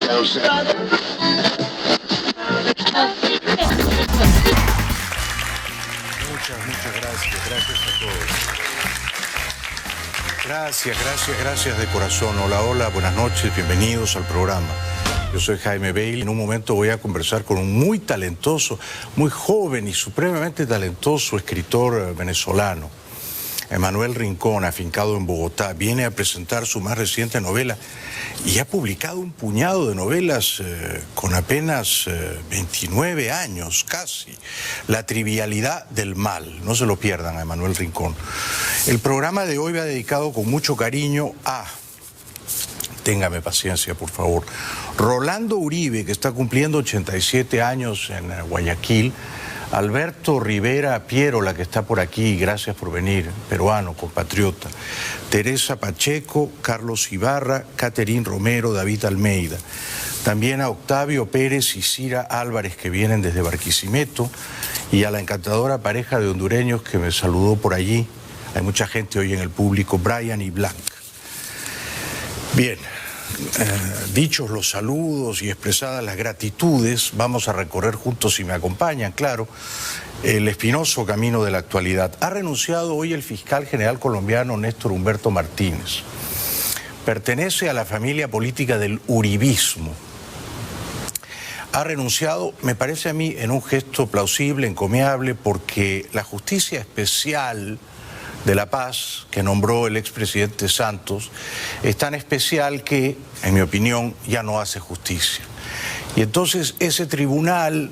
Muchas gracias. Gracias a todos. Gracias de corazón. Hola, buenas noches, bienvenidos al programa. Yo soy Jaime Bailey. En un momento voy a conversar con un muy talentoso, muy joven y supremamente talentoso escritor venezolano, Emanuel Rincón, afincado en Bogotá. Viene a presentar su más reciente novela y ha publicado un puñado de novelas con apenas 29 años, casi. La trivialidad del mal. No se lo pierdan a Emanuel Rincón. El programa de hoy va dedicado con mucho cariño a... Téngame paciencia, por favor. Rolando Uribe, que está cumpliendo 87 años en Guayaquil. Alberto Rivera Piero, que está por aquí, gracias por venir, peruano, compatriota. Teresa Pacheco, Carlos Ibarra, Caterín Romero, David Almeida. También a Octavio Pérez y Cira Álvarez, que vienen desde Barquisimeto, y a la encantadora pareja de hondureños que me saludó por allí. Hay mucha gente hoy en el público, Brian y Blanc. Bien. Dichos los saludos y expresadas las gratitudes, vamos a recorrer juntos, si me acompañan, claro, el espinoso camino de la actualidad. Ha renunciado hoy el fiscal general colombiano Néstor Humberto Martínez. Pertenece a la familia política del uribismo. Ha renunciado, me parece a mí, en un gesto plausible, encomiable, porque la justicia especial de La Paz, que nombró el expresidente Santos, es tan especial que, en mi opinión, ya no hace justicia. Y entonces ese tribunal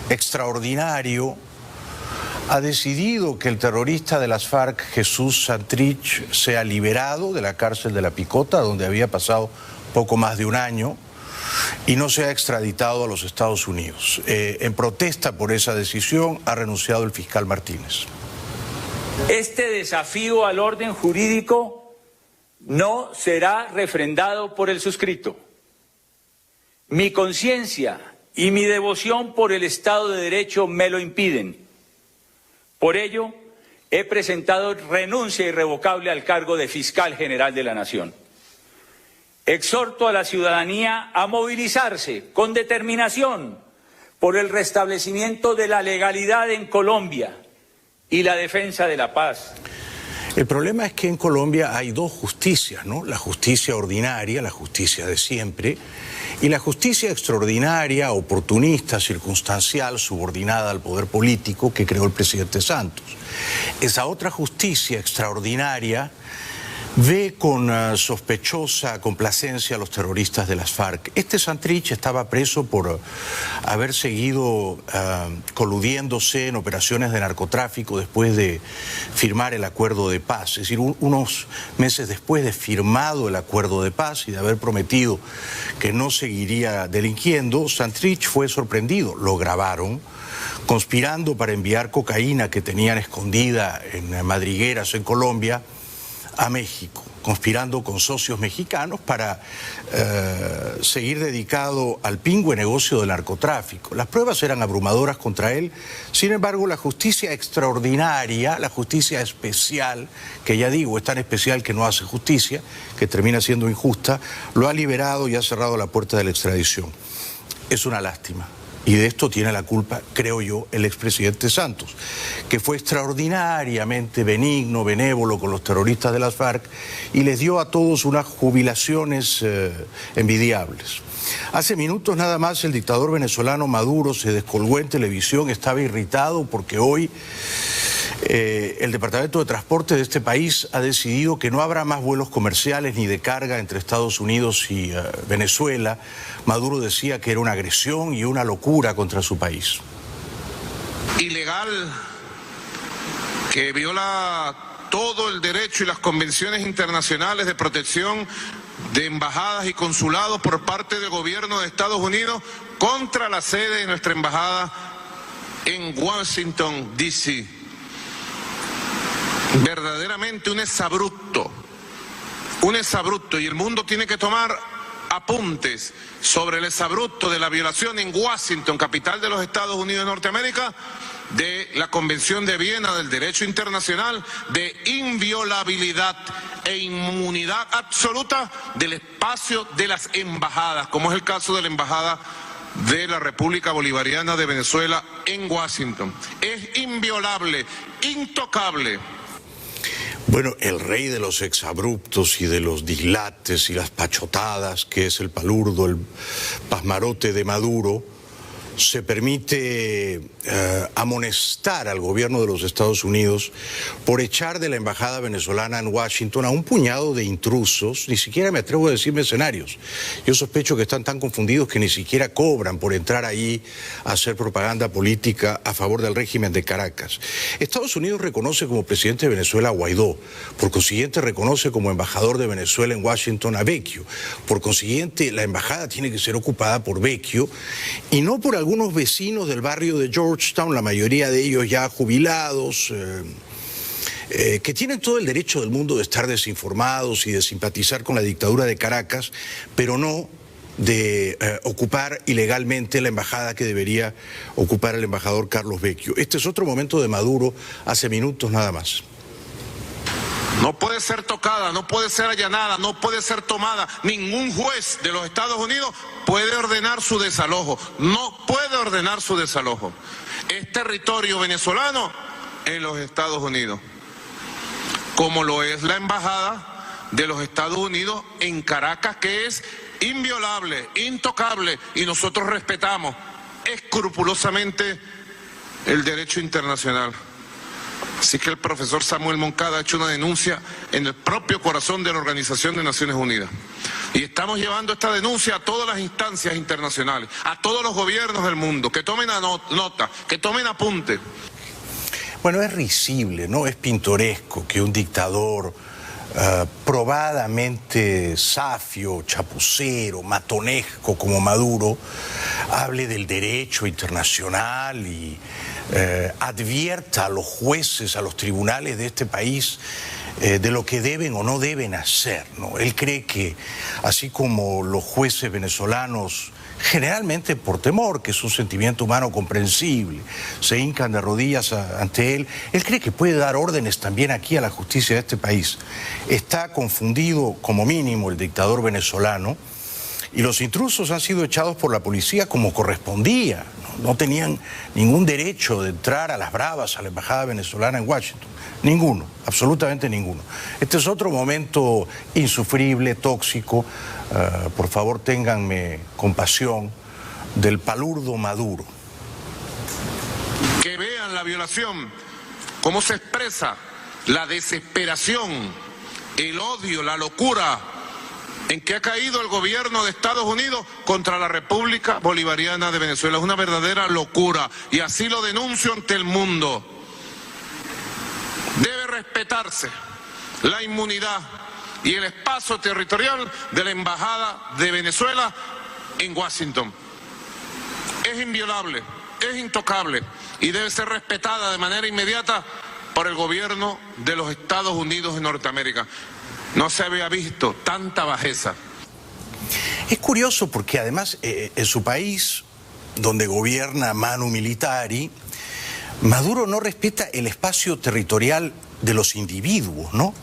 extraordinario ha decidido que el terrorista de las FARC, Jesús Santrich, sea liberado de la cárcel de La Picota, donde había pasado poco más de un año, y no sea extraditado a los Estados Unidos. En protesta por esa decisión ha renunciado el fiscal Martínez. Este desafío al orden jurídico no será refrendado por el suscrito. Mi conciencia y mi devoción por el Estado de Derecho me lo impiden. Por ello, he presentado renuncia irrevocable al cargo de Fiscal General de la Nación. Exhorto a la ciudadanía a movilizarse con determinación por el restablecimiento de la legalidad en Colombia y la defensa de la paz. El problema es que en Colombia hay dos justicias, ¿no? La justicia ordinaria, la justicia de siempre, y la justicia extraordinaria, oportunista, circunstancial, subordinada al poder político que creó el presidente Santos. Esa otra justicia extraordinaria ve con sospechosa complacencia a los terroristas de las FARC. Este Santrich estaba preso por haber seguido coludiéndose en operaciones de narcotráfico después de firmar el acuerdo de paz. Es decir, unos meses después de firmado el acuerdo de paz y de haber prometido que no seguiría delinquiendo, Santrich fue sorprendido. Lo grabaron conspirando para enviar cocaína que tenían escondida en madrigueras en Colombia a México, conspirando con socios mexicanos para seguir dedicado al pingüe negocio del narcotráfico. Las pruebas eran abrumadoras contra él, sin embargo la justicia extraordinaria, la justicia especial, que ya digo, es tan especial que no hace justicia, que termina siendo injusta, lo ha liberado y ha cerrado la puerta de la extradición. Es una lástima. Y de esto tiene la culpa, creo yo, el expresidente Santos, que fue extraordinariamente benigno, benévolo con los terroristas de las FARC y les dio a todos unas jubilaciones envidiables. Hace minutos nada más el dictador venezolano Maduro se descolgó en televisión, estaba irritado porque hoy el Departamento de Transporte de este país ha decidido que no habrá más vuelos comerciales ni de carga entre Estados Unidos y Venezuela. Maduro decía que era una agresión y una locura contra su país. Ilegal, que viola todo el derecho y las convenciones internacionales de protección de embajadas y consulados por parte del gobierno de Estados Unidos contra la sede de nuestra embajada en Washington, D.C. Verdaderamente un exabrupto, y el mundo tiene que tomar apuntes sobre el exabrupto de la violación en Washington, capital de los Estados Unidos de Norteamérica, de la Convención de Viena del Derecho Internacional de inviolabilidad e inmunidad absoluta del espacio de las embajadas, como es el caso de la Embajada de la República Bolivariana de Venezuela en Washington. Es inviolable, intocable. Bueno, el rey de los exabruptos y de los dislates y las pachotadas, que es el palurdo, el pasmarote de Maduro, se permite amonestar al gobierno de los Estados Unidos por echar de la embajada venezolana en Washington a un puñado de intrusos, ni siquiera me atrevo a decir mercenarios. Yo sospecho que están tan confundidos que ni siquiera cobran por entrar ahí a hacer propaganda política a favor del régimen de Caracas. Estados Unidos reconoce como presidente de Venezuela a Guaidó, por consiguiente reconoce como embajador de Venezuela en Washington a Vecchio, por consiguiente la embajada tiene que ser ocupada por Vecchio y no por algunos vecinos del barrio de Georgetown, la mayoría de ellos ya jubilados, que tienen todo el derecho del mundo de estar desinformados y de simpatizar con la dictadura de Caracas, pero no de ocupar ilegalmente la embajada que debería ocupar el embajador Carlos Vecchio. Este es otro momento de Maduro, hace minutos nada más. No puede ser tocada, no puede ser allanada, no puede ser tomada. Ningún juez de los Estados Unidos puede ordenar su desalojo. No puede ordenar su desalojo. Es territorio venezolano en los Estados Unidos, como lo es la embajada de los Estados Unidos en Caracas, que es inviolable, intocable, y nosotros respetamos escrupulosamente el derecho internacional. Así que el profesor Samuel Moncada ha hecho una denuncia en el propio corazón de la Organización de Naciones Unidas. Y estamos llevando esta denuncia a todas las instancias internacionales, a todos los gobiernos del mundo, que tomen nota, que tomen apunte. Bueno, es risible, ¿no? Es pintoresco que un dictador probadamente safio, chapucero, matonesco como Maduro hable del derecho internacional y advierta a los jueces, a los tribunales de este país de lo que deben o no deben hacer, ¿no? Él cree que así como los jueces venezolanos, generalmente por temor, que es un sentimiento humano comprensible, se hincan de rodillas ante él cree que puede dar órdenes también aquí a la justicia de este país. Está confundido como mínimo el dictador venezolano y los intrusos han sido echados por la policía como correspondía. No tenían ningún derecho de entrar a las bravas a la embajada venezolana en Washington. Ninguno, absolutamente ninguno. Este es otro momento insufrible, tóxico. Por favor, ténganme compasión del palurdo Maduro. Que vean la violación, cómo se expresa la desesperación, el odio, la locura en que ha caído el gobierno de Estados Unidos contra la República Bolivariana de Venezuela. Es una verdadera locura y así lo denuncio ante el mundo. Debe respetarse la inmunidad y el espacio territorial de la Embajada de Venezuela en Washington. Es inviolable, es intocable y debe ser respetada de manera inmediata por el gobierno de los Estados Unidos de Norteamérica. No se había visto tanta bajeza. Es curioso porque además en su país, donde gobierna Manu Militari, Maduro no respeta el espacio territorial de los individuos, ¿no?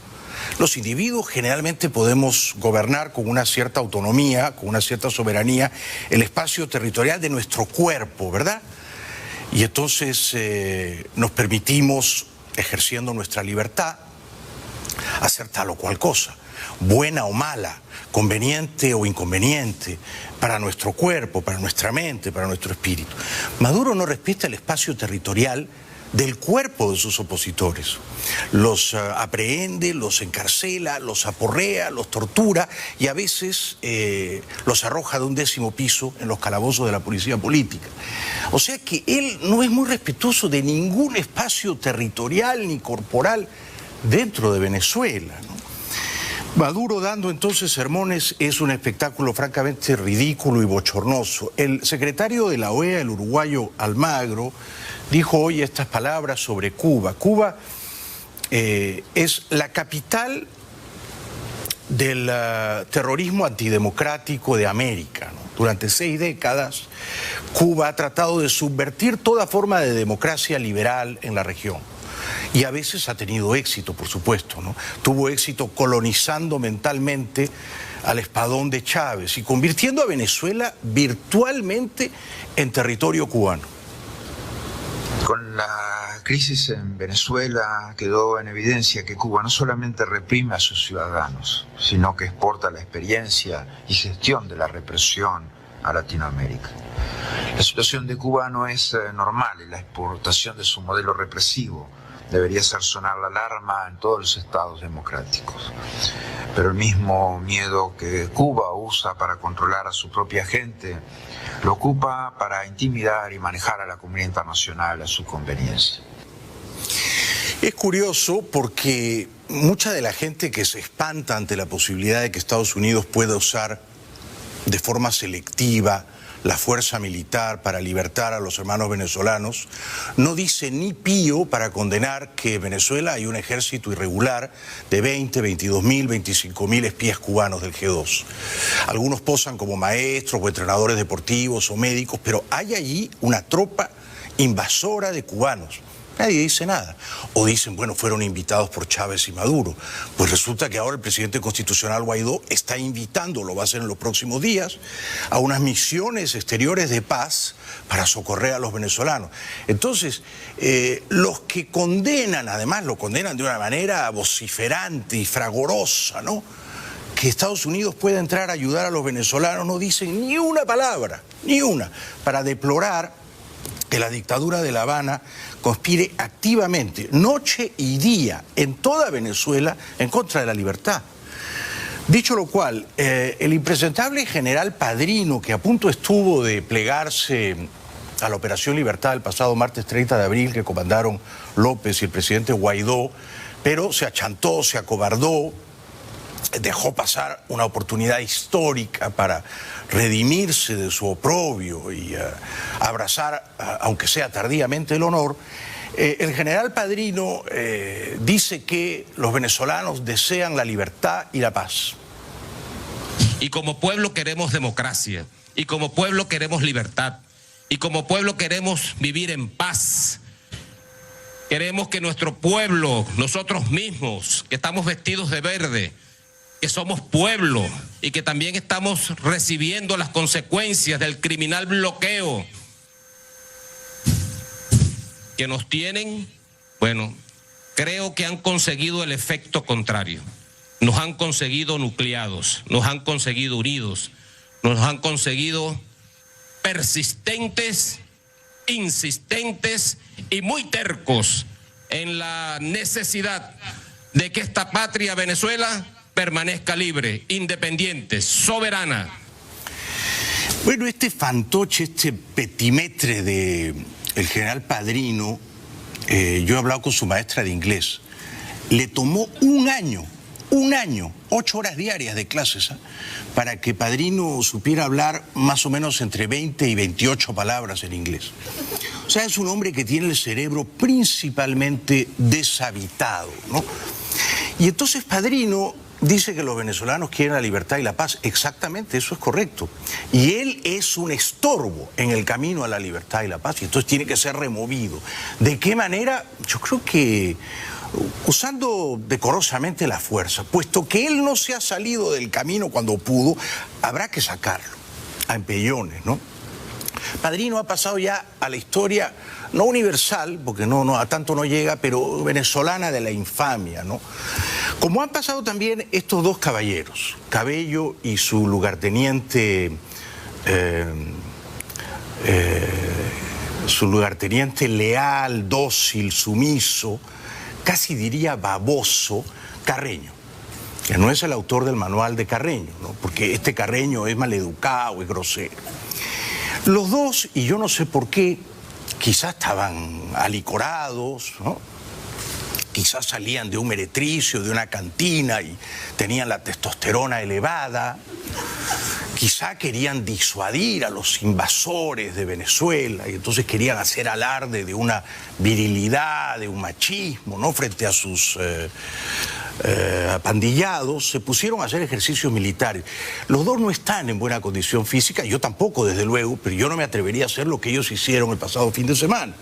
Los individuos generalmente podemos gobernar con una cierta autonomía, con una cierta soberanía, el espacio territorial de nuestro cuerpo, ¿verdad? Y entonces nos permitimos, ejerciendo nuestra libertad, hacer tal o cual cosa, buena o mala, conveniente o inconveniente, para nuestro cuerpo, para nuestra mente, para nuestro espíritu. Maduro no respeta el espacio territorial del cuerpo de sus opositores. Los aprehende, los encarcela, los aporrea, los tortura y a veces los arroja de un 10º piso en los calabozos de la policía política. O sea que él no es muy respetuoso de ningún espacio territorial ni corporal dentro de Venezuela, ¿no? Maduro dando entonces sermones es un espectáculo francamente ridículo y bochornoso. El secretario de la OEA, el uruguayo Almagro, dijo hoy estas palabras sobre Cuba. Cuba es la capital del terrorismo antidemocrático de América, ¿no? Durante 6 décadas, Cuba ha tratado de subvertir toda forma de democracia liberal en la región. Y a veces ha tenido éxito, por supuesto, ¿no? Tuvo éxito colonizando mentalmente al espadón de Chávez y convirtiendo a Venezuela virtualmente en territorio cubano. Con la crisis en Venezuela quedó en evidencia que Cuba no solamente reprime a sus ciudadanos, sino que exporta la experiencia y gestión de la represión a Latinoamérica. La situación de Cuba no es normal y la exportación de su modelo represivo debería hacer sonar la alarma en todos los estados democráticos. Pero el mismo miedo que Cuba usa para controlar a su propia gente, lo ocupa para intimidar y manejar a la comunidad internacional a su conveniencia. Es curioso porque mucha de la gente que se espanta ante la posibilidad de que Estados Unidos pueda usar de forma selectiva la fuerza militar para libertar a los hermanos venezolanos, no dice ni pío para condenar que en Venezuela hay un ejército irregular de 20, 22 mil, 25 mil espías cubanos del G2. Algunos posan como maestros o entrenadores deportivos o médicos, pero hay allí una tropa invasora de cubanos. Nadie dice nada. O dicen, bueno, fueron invitados por Chávez y Maduro. Pues resulta que ahora el presidente constitucional Guaidó está invitando, lo va a hacer en los próximos días, a unas misiones exteriores de paz para socorrer a los venezolanos. Entonces, los que condenan, además lo condenan de una manera vociferante y fragorosa, ¿no?, que Estados Unidos pueda entrar a ayudar a los venezolanos, no dicen ni una palabra, ni una, para deplorar que la dictadura de La Habana conspire activamente, noche y día, en toda Venezuela, en contra de la libertad. Dicho lo cual, el impresentable general Padrino, que a punto estuvo de plegarse a la Operación Libertad el pasado martes 30 de abril, que comandaron López y el presidente Guaidó, pero se achantó, se acobardó, dejó pasar una oportunidad histórica para redimirse de su oprobio y abrazar, aunque sea tardíamente, el honor. El general Padrino dice que los venezolanos desean la libertad y la paz. Y como pueblo queremos democracia, y como pueblo queremos libertad, y como pueblo queremos vivir en paz. Queremos que nuestro pueblo, nosotros mismos, que estamos vestidos de verde, que somos pueblo y que también estamos recibiendo las consecuencias del criminal bloqueo que nos tienen, bueno, creo que han conseguido el efecto contrario. Nos han conseguido nucleados, nos han conseguido unidos, nos han conseguido persistentes, insistentes y muy tercos en la necesidad de que esta patria Venezuela permanezca libre, independiente, soberana. Bueno, este fantoche, este petimetre de el general Padrino, yo he hablado con su maestra de inglés, le tomó un año, 8 horas diarias de clases, para que Padrino supiera hablar más o menos entre 20 y 28 palabras en inglés. O sea, es un hombre que tiene el cerebro principalmente deshabitado, ¿no? Y entonces Padrino dice que los venezolanos quieren la libertad y la paz. Exactamente, eso es correcto. Y él es un estorbo en el camino a la libertad y la paz, y entonces tiene que ser removido. ¿De qué manera? Yo creo que usando decorosamente la fuerza, puesto que él no se ha salido del camino cuando pudo, habrá que sacarlo a empellones, ¿no? Padrino ha pasado ya a la historia, no universal, porque no a tanto no llega, pero venezolana de la infamia, ¿no? Como han pasado también estos dos caballeros, Cabello y su lugarteniente leal, dócil, sumiso, casi diría baboso, Carreño, que no es el autor del manual de Carreño, ¿no? Porque este Carreño es maleducado y grosero. Los dos, y yo no sé por qué, quizás estaban alicorados, ¿no? Quizás salían de un meretricio, de una cantina y tenían la testosterona elevada. Quizá querían disuadir a los invasores de Venezuela y entonces querían hacer alarde de una virilidad, de un machismo, ¿no?, frente a sus apandillados, se pusieron a hacer ejercicios militares. Los dos no están en buena condición física, yo tampoco, desde luego, pero yo no me atrevería a hacer lo que ellos hicieron el pasado fin de semana.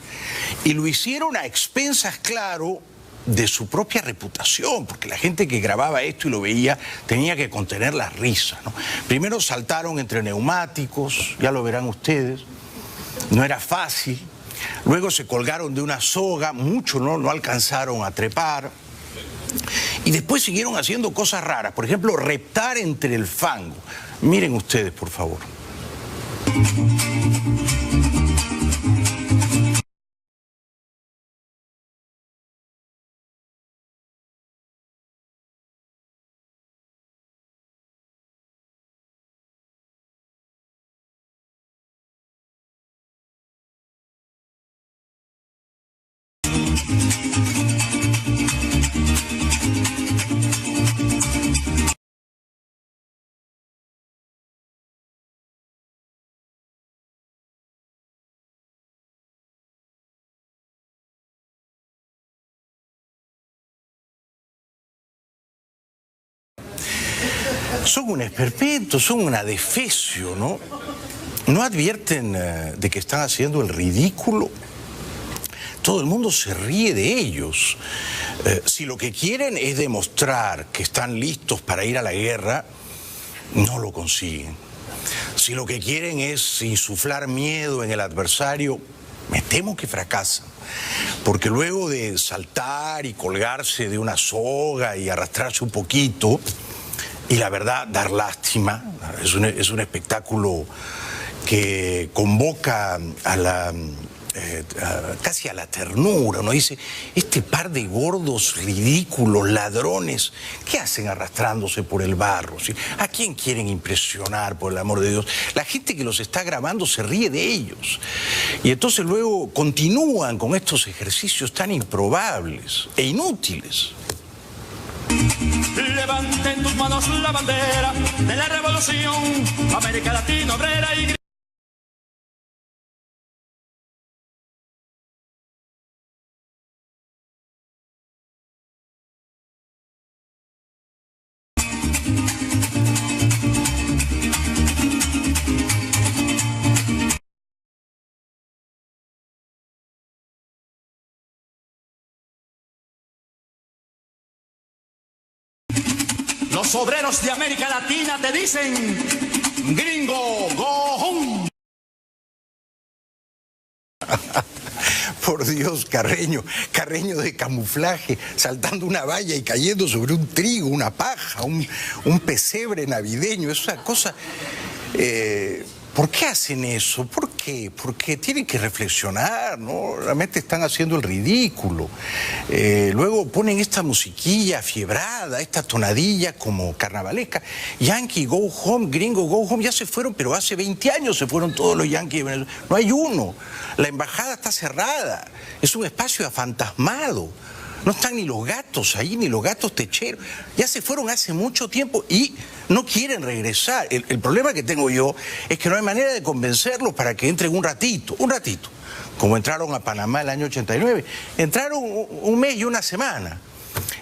Y lo hicieron a expensas, claro, de su propia reputación, porque la gente que grababa esto y lo veía tenía que contener las risas, ¿no? Primero saltaron entre neumáticos, ya lo verán ustedes, no era fácil. Luego se colgaron de una soga, muchos no alcanzaron a trepar. Y después siguieron haciendo cosas raras, por ejemplo, reptar entre el fango. Miren ustedes, por favor. Son un esperpento, son un adefesio, ¿no? ¿No advierten de que están haciendo el ridículo? Todo el mundo se ríe de ellos. Si lo que quieren es demostrar que están listos para ir a la guerra, no lo consiguen. Si lo que quieren es insuflar miedo en el adversario, me temo que fracasan. Porque luego de saltar y colgarse de una soga y arrastrarse un poquito, y la verdad, dar lástima, es un espectáculo que convoca a la... casi a la ternura, uno dice, este par de gordos ridículos, ladrones, ¿qué hacen arrastrándose por el barro? ¿Sí? ¿A quién quieren impresionar, por el amor de Dios? La gente que los está grabando se ríe de ellos. Y entonces luego continúan con estos ejercicios tan improbables e inútiles. Levanten tus manos la bandera de la revolución, América Latina obrera y... Los obreros de América Latina te dicen, gringo, go home. Por Dios, Carreño de camuflaje, saltando una valla y cayendo sobre un trigo, una paja, un pesebre navideño, es una cosa... ¿Por qué hacen eso? ¿Por qué? Porque tienen que reflexionar, ¿no? Realmente están haciendo el ridículo. Luego ponen esta musiquilla afiebrada, esta tonadilla como carnavalesca. Yankee, go home, gringo, go home. Ya se fueron, pero hace 20 años se fueron todos los yanquis de Venezuela. No hay uno. La embajada está cerrada. Es un espacio afantasmado. No están ni los gatos ahí, ni los gatos techeros. Ya se fueron hace mucho tiempo y no quieren regresar. El problema que tengo yo es que no hay manera de convencerlos para que entren un ratito. Como entraron a Panamá el año 89. Entraron un mes y una semana.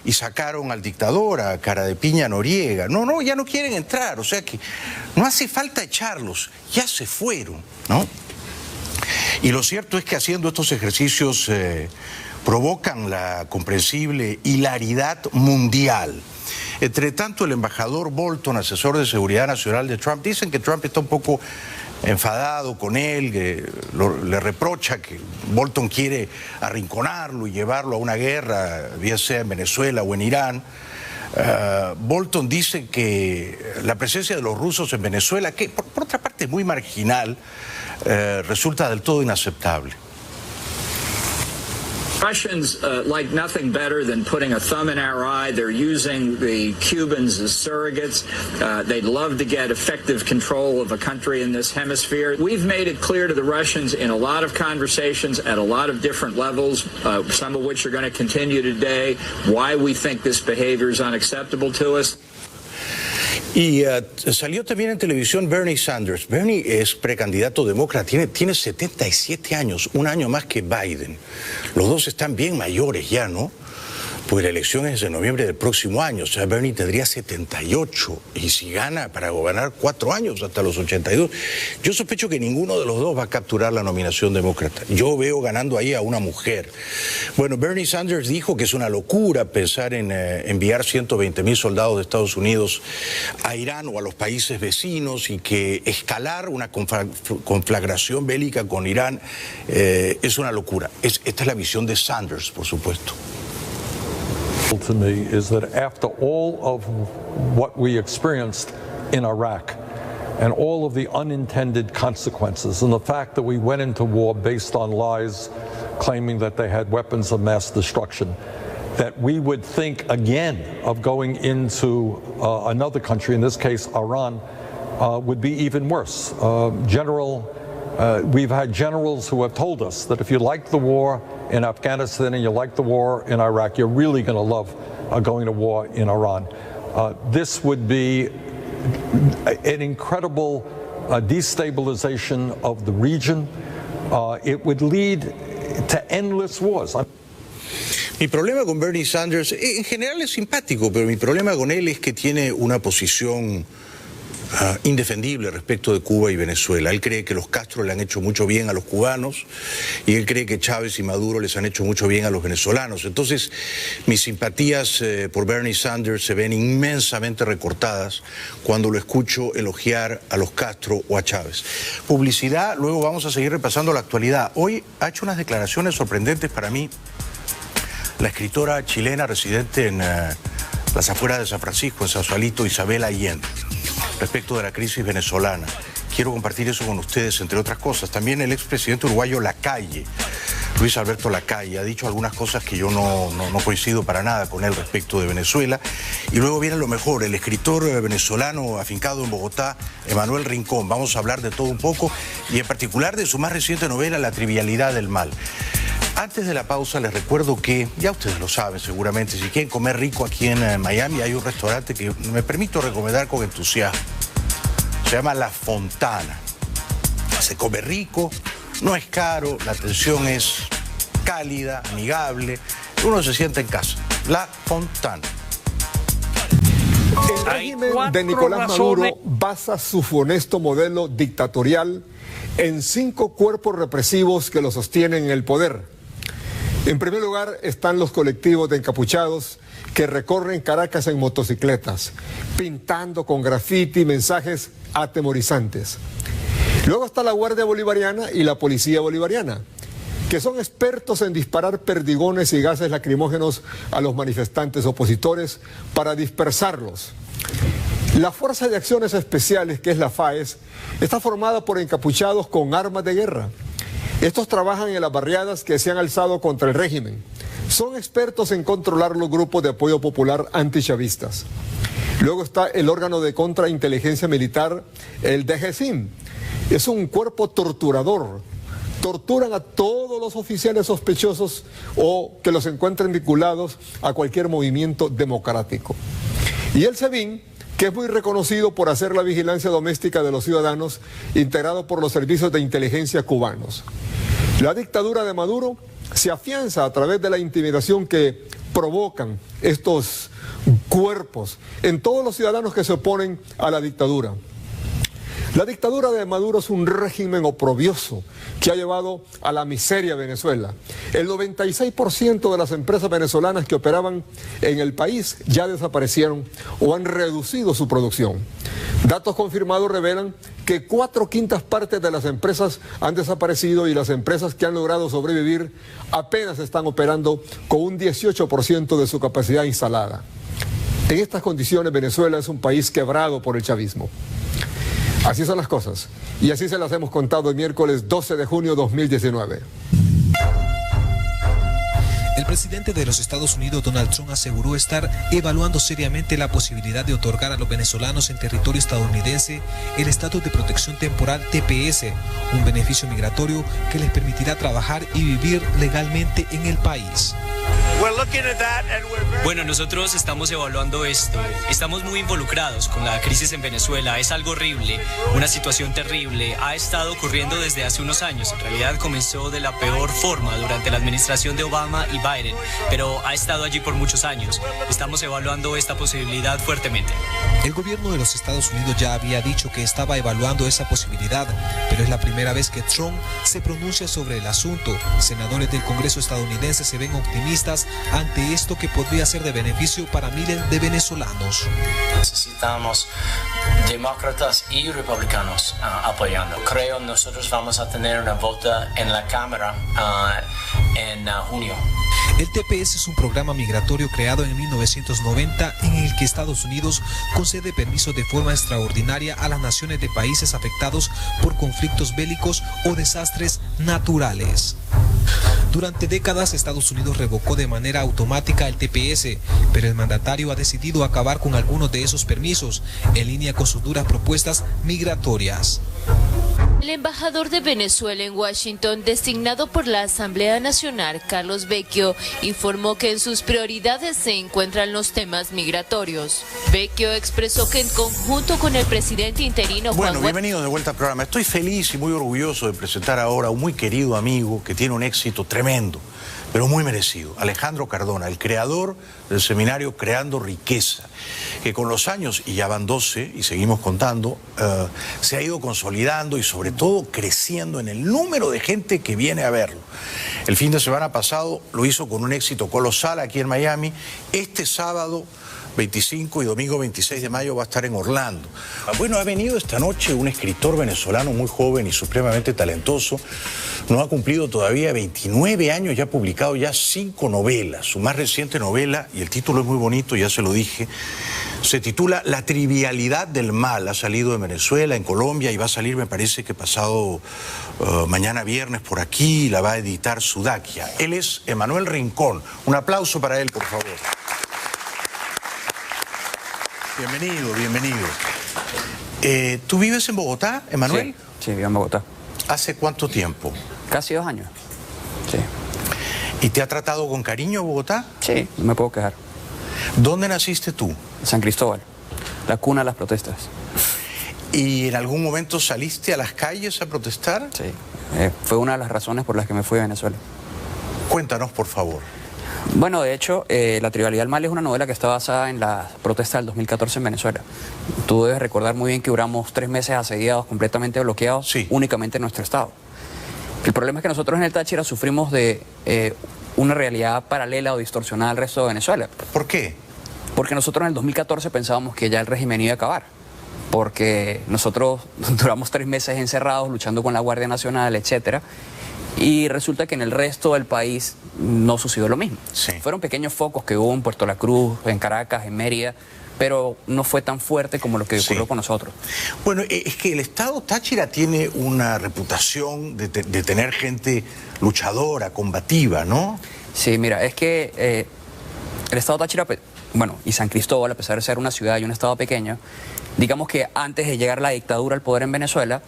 Y sacaron al dictador, a cara de piña Noriega. No, ya no quieren entrar. O sea que no hace falta echarlos. Ya se fueron, ¿no? Y lo cierto es que haciendo estos ejercicios... provocan la comprensible hilaridad mundial. Entre tanto, el embajador Bolton, asesor de seguridad nacional de Trump, dicen que Trump está un poco enfadado con él, que le reprocha que Bolton quiere arrinconarlo y llevarlo a una guerra, bien sea en Venezuela o en Irán. Bolton dice que la presencia de los rusos en Venezuela, que por otra parte es muy marginal, resulta del todo inaceptable. Russians like nothing better than putting a thumb in our eye. They're using the Cubans as surrogates. They'd love to get effective control of a country in this hemisphere. We've made it clear to the Russians in a lot of conversations at a lot of different levels, some of which are going to continue today, why we think this behavior is unacceptable to us. Y salió también en televisión Bernie Sanders. Bernie es precandidato demócrata, tiene 77 años, un año más que Biden. Los dos están bien mayores ya, ¿no? Pues la elección es en noviembre del próximo año, o sea, Bernie tendría 78 y si gana para gobernar 4 años hasta los 82, yo sospecho que ninguno de los dos va a capturar la nominación demócrata. Yo veo ganando ahí a una mujer. Bueno, Bernie Sanders dijo que es una locura pensar en enviar 120.000 soldados de Estados Unidos a Irán o a los países vecinos y que escalar una conflagración bélica con Irán es una locura. Esta es la visión de Sanders, por supuesto. To me is that after all of what we experienced in Iraq and all of the unintended consequences and the fact that we went into war based on lies claiming that they had weapons of mass destruction, that we would think again of going into another country, in this case Iran, would be even worse. We've had generals who have told us that if you like the war in Afghanistan and you like the war in Iraq, you're really going to love going to war in Iran. This would be an incredible destabilization of the region. It would lead to endless wars. Mi problema con Bernie Sanders, en general es simpático, pero mi problema con él es que tiene una posición indefendible respecto de Cuba y Venezuela. Él cree que los Castro le han hecho mucho bien a los cubanos y él cree que Chávez y Maduro les han hecho mucho bien a los venezolanos. Entonces, mis simpatías por Bernie Sanders se ven inmensamente recortadas cuando lo escucho elogiar a los Castro o a Chávez. Publicidad, luego vamos a seguir repasando la actualidad. Hoy ha hecho unas declaraciones sorprendentes para mí la escritora chilena residente en las afueras de San Francisco, en Sausalito, Isabel Allende, respecto de la crisis venezolana. Quiero compartir eso con ustedes, entre otras cosas. También el expresidente uruguayo Lacalle, Luis Alberto Lacalle, ha dicho algunas cosas que yo no coincido para nada con él respecto de Venezuela. Y luego viene lo mejor, el escritor venezolano afincado en Bogotá, Emanuel Rincón. Vamos a hablar de todo un poco y en particular de su más reciente novela, La trivialidad del mal. Antes de la pausa les recuerdo que, ya ustedes lo saben seguramente, si quieren comer rico aquí en Miami hay un restaurante que me permito recomendar con entusiasmo. Se llama La Fontana. Se come rico, no es caro, la atención es cálida, amigable, uno se siente en casa. La Fontana. El régimen de Nicolás Maduro basa su funesto modelo dictatorial en 5 cuerpos represivos que lo sostienen en el poder. En primer lugar están los colectivos de encapuchados que recorren Caracas en motocicletas, pintando con grafiti mensajes atemorizantes. Luego está la Guardia Bolivariana y la Policía Bolivariana, que son expertos en disparar perdigones y gases lacrimógenos a los manifestantes opositores para dispersarlos. La Fuerza de Acciones Especiales, que es la FAES, está formada por encapuchados con armas de guerra. Estos trabajan en las barriadas que se han alzado contra el régimen. Son expertos en controlar los grupos de apoyo popular antichavistas. Luego está el órgano de contrainteligencia militar, el DGCIM. Es un cuerpo torturador. Torturan a todos los oficiales sospechosos o que los encuentren vinculados a cualquier movimiento democrático. Y el SEBIN, que es muy reconocido por hacer la vigilancia doméstica de los ciudadanos, integrado por los servicios de inteligencia cubanos. La dictadura de Maduro se afianza a través de la intimidación que provocan estos cuerpos en todos los ciudadanos que se oponen a la dictadura. La dictadura de Maduro es un régimen oprobioso que ha llevado a la miseria a Venezuela. El 96% de las empresas venezolanas que operaban en el país ya desaparecieron o han reducido su producción. Datos confirmados revelan que 4/5 partes de las empresas han desaparecido y las empresas que han logrado sobrevivir apenas están operando con un 18% de su capacidad instalada. En estas condiciones Venezuela es un país quebrado por el chavismo. Así son las cosas, y así se las hemos contado el miércoles 12 de junio de 2019. El presidente de los Estados Unidos, Donald Trump, aseguró estar evaluando seriamente la posibilidad de otorgar a los venezolanos en territorio estadounidense el estatus de protección temporal TPS, un beneficio migratorio que les permitirá trabajar y vivir legalmente en el país. Well, Bueno, nosotros estamos evaluando esto. Estamos muy involucrados con la crisis en Venezuela. Es algo horrible, una situación terrible. Ha estado ocurriendo desde hace unos años. En realidad comenzó de la peor forma durante la administración de Obama y Biden, pero ha estado allí por muchos años. Estamos evaluando esta posibilidad fuertemente. El gobierno de los Estados Unidos ya había dicho que estaba evaluando esa posibilidad, pero es la primera vez que Trump se pronuncia sobre el asunto. Senadores del Congreso estadounidense se ven optimistas ante esto que podría ser de beneficio para miles de venezolanos. Necesitamos demócratas y republicanos apoyando. Creo nosotros vamos a tener una vota en la Cámara en junio. El TPS es un programa migratorio creado en 1990 en el que Estados Unidos concede permisos de forma extraordinaria a las naciones de países afectados por conflictos bélicos o desastres naturales. Durante décadas, Estados Unidos revocó de manera automática el TPS, pero el mandatario ha decidido acabar con algunos de esos permisos, en línea con sus duras propuestas migratorias. El embajador de Venezuela en Washington, designado por la Asamblea Nacional, Carlos Vecchio, informó que en sus prioridades se encuentran los temas migratorios. Vecchio expresó que en conjunto con el presidente interino Juan Bueno, bienvenidos de vuelta al programa. Estoy feliz y muy orgulloso de presentar ahora a un muy querido amigo que tiene un éxito tremendo, pero muy merecido. Alejandro Cardona, el creador del seminario Creando Riqueza, que con los años, y ya van 12 y seguimos contando, se ha ido consolidando y sobre todo creciendo en el número de gente que viene a verlo. El fin de semana pasado lo hizo con un éxito colosal aquí en Miami. Este sábado 25 y domingo 26 de mayo va a estar en Orlando. Bueno, ha venido esta noche un escritor venezolano muy joven y supremamente talentoso. No ha cumplido todavía 29 años y ha publicado ya 5 novelas. Su más reciente novela, y el título es muy bonito, ya se lo dije, se titula La trivialidad del mal. Ha salido en Venezuela, en Colombia, y va a salir, me parece que pasado mañana viernes por aquí. La va a editar Sudaquia. Él es Emanuel Rincón. Un aplauso para él, por favor. Bienvenido, bienvenido. ¿Tú vives en Bogotá, Emanuel? Sí, vivo en Bogotá. ¿Hace cuánto tiempo? Casi 2 años. Sí. ¿Y te ha tratado con cariño Bogotá? Sí, no me puedo quejar. ¿Dónde naciste tú? San Cristóbal, la cuna de las protestas. ¿Y en algún momento saliste a las calles a protestar? Sí, fue una de las razones por las que me fui a Venezuela. Cuéntanos, por favor. Bueno, de hecho, La trivialidad del mal es una novela que está basada en la protesta del 2014 en Venezuela. Tú debes recordar muy bien que duramos 3 meses asediados, completamente bloqueados, únicamente en nuestro estado. El problema es que nosotros en el Táchira sufrimos de una realidad paralela o distorsionada al resto de Venezuela. ¿Por qué? Porque nosotros en el 2014 pensábamos que ya el régimen iba a acabar. Porque nosotros duramos 3 meses encerrados, luchando con la Guardia Nacional, etcétera. Y resulta que en el resto del país no sucedió lo mismo. Sí. Fueron pequeños focos que hubo en Puerto La Cruz, en Caracas, en Mérida, pero no fue tan fuerte como lo que ocurrió con nosotros. Bueno, es que el Estado Táchira tiene una reputación de tener gente luchadora, combativa, ¿no? Sí, mira, es que el Estado Táchira, bueno, y San Cristóbal, a pesar de ser una ciudad y un estado pequeño, digamos que antes de llegar la dictadura al poder en Venezuela,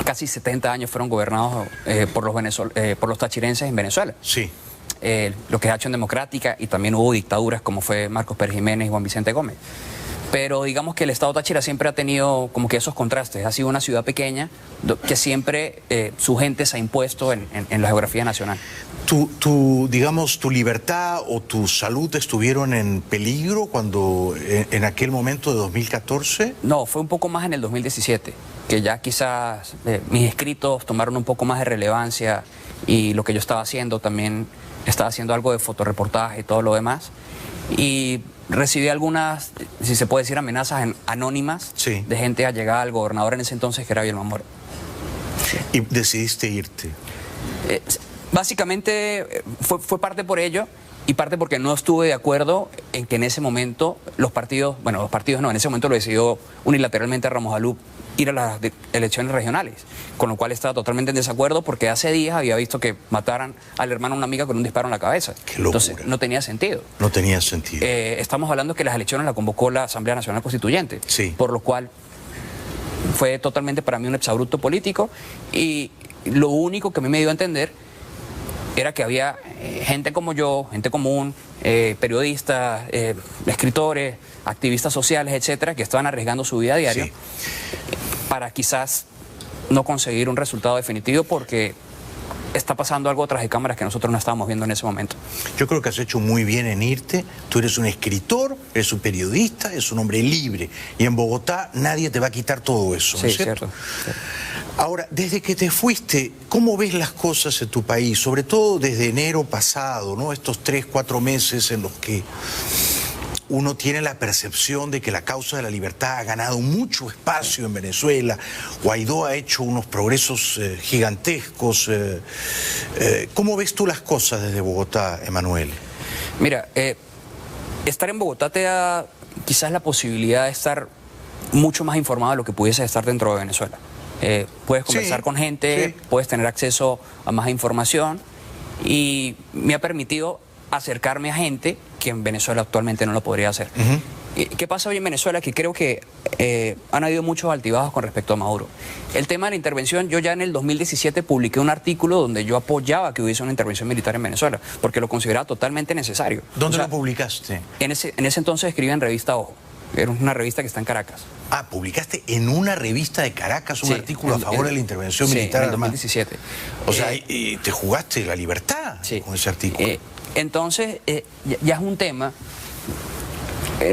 casi 70 años fueron gobernados por los tachirenses en Venezuela. Sí. Lo que es Acción Democrática, y también hubo dictaduras como fue Marcos Pérez Jiménez y Juan Vicente Gómez. Pero digamos que el Estado Táchira siempre ha tenido como que esos contrastes. Ha sido una ciudad pequeña que siempre su gente se ha impuesto en la geografía nacional. Digamos, tu libertad o tu salud estuvieron en peligro cuando en aquel momento de 2014? No, fue un poco más en el 2017, que ya quizás mis escritos tomaron un poco más de relevancia, y lo que yo estaba haciendo también, estaba haciendo algo de fotoreportaje y todo lo demás. Y recibí algunas, si se puede decir, amenazas anónimas de gente allegada al gobernador en ese entonces, que era Vilma Mora. Sí. ¿Y decidiste irte? Básicamente fue parte por ello, y parte porque no estuve de acuerdo en que en ese momento los partidos no, en ese momento lo decidió unilateralmente Ramos Alup ir a las elecciones regionales, con lo cual estaba totalmente en desacuerdo, porque hace días había visto que mataran al hermano de una amiga con un disparo en la cabeza. ¡Qué locura! Entonces no tenía sentido. No tenía sentido. Estamos hablando que las elecciones las convocó la Asamblea Nacional Constituyente, sí. Por lo cual fue totalmente para mí un exabrupto político, y lo único que a mí me dio a entender era que había gente como yo, gente común, periodistas, escritores, activistas sociales, etcétera, que estaban arriesgando su vida a diario para quizás no conseguir un resultado definitivo porque está pasando algo tras de cámaras que nosotros no estábamos viendo en ese momento. Yo creo que has hecho muy bien en irte. Tú eres un escritor, eres un periodista, eres un hombre libre. Y en Bogotá nadie te va a quitar todo eso, ¿no es cierto? Cierto. Ahora, desde que te fuiste, ¿cómo ves las cosas en tu país? Sobre todo desde enero pasado, ¿no? Estos 3, 4 meses en los que uno tiene la percepción de que la causa de la libertad ha ganado mucho espacio en Venezuela. Guaidó ha hecho unos progresos gigantescos. ¿Cómo ves tú las cosas desde Bogotá, Emanuel? Mira, estar en Bogotá te da quizás la posibilidad de estar mucho más informado de lo que pudiese estar dentro de Venezuela. Puedes conversar con gente, puedes tener acceso a más información y me ha permitido acercarme a gente que en Venezuela actualmente no lo podría hacer. ¿Qué pasa hoy en Venezuela? Que creo que han habido muchos altibajos con respecto a Maduro. El tema de la intervención, yo ya en el 2017 publiqué un artículo donde yo apoyaba que hubiese una intervención militar en Venezuela, porque lo consideraba totalmente necesario. ¿Dónde lo publicaste? En ese entonces escribía en Revista Ojo. Era una revista que está en Caracas. Ah, publicaste en una revista de Caracas un artículo a favor de la intervención militar. En el 2017. O sea, y te jugaste la libertad con ese artículo. Entonces, ya es un tema,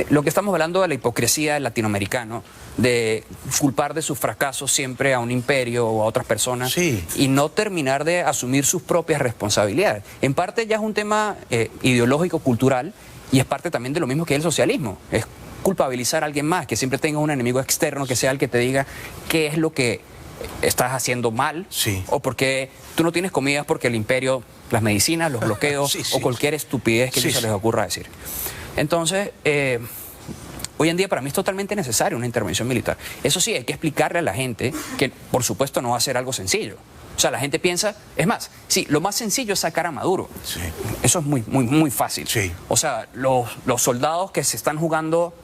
lo que estamos hablando de la hipocresía del latinoamericano, de culpar de sus fracasos siempre a un imperio o a otras personas y no terminar de asumir sus propias responsabilidades. En parte ya es un tema ideológico, cultural, y es parte también de lo mismo que es el socialismo. Es culpabilizar a alguien más, que siempre tenga un enemigo externo, que sea el que te diga qué es lo que estás haciendo mal, o porque tú no tienes comidas porque el imperio, las medicinas, los bloqueos o cualquier estupidez que se les ocurra decir. Entonces, hoy en día para mí es totalmente necesaria una intervención militar. Eso sí, hay que explicarle a la gente que por supuesto no va a ser algo sencillo. O sea, la gente piensa, es más, lo más sencillo es sacar a Maduro. Eso es muy fácil. O sea, los soldados que se están jugando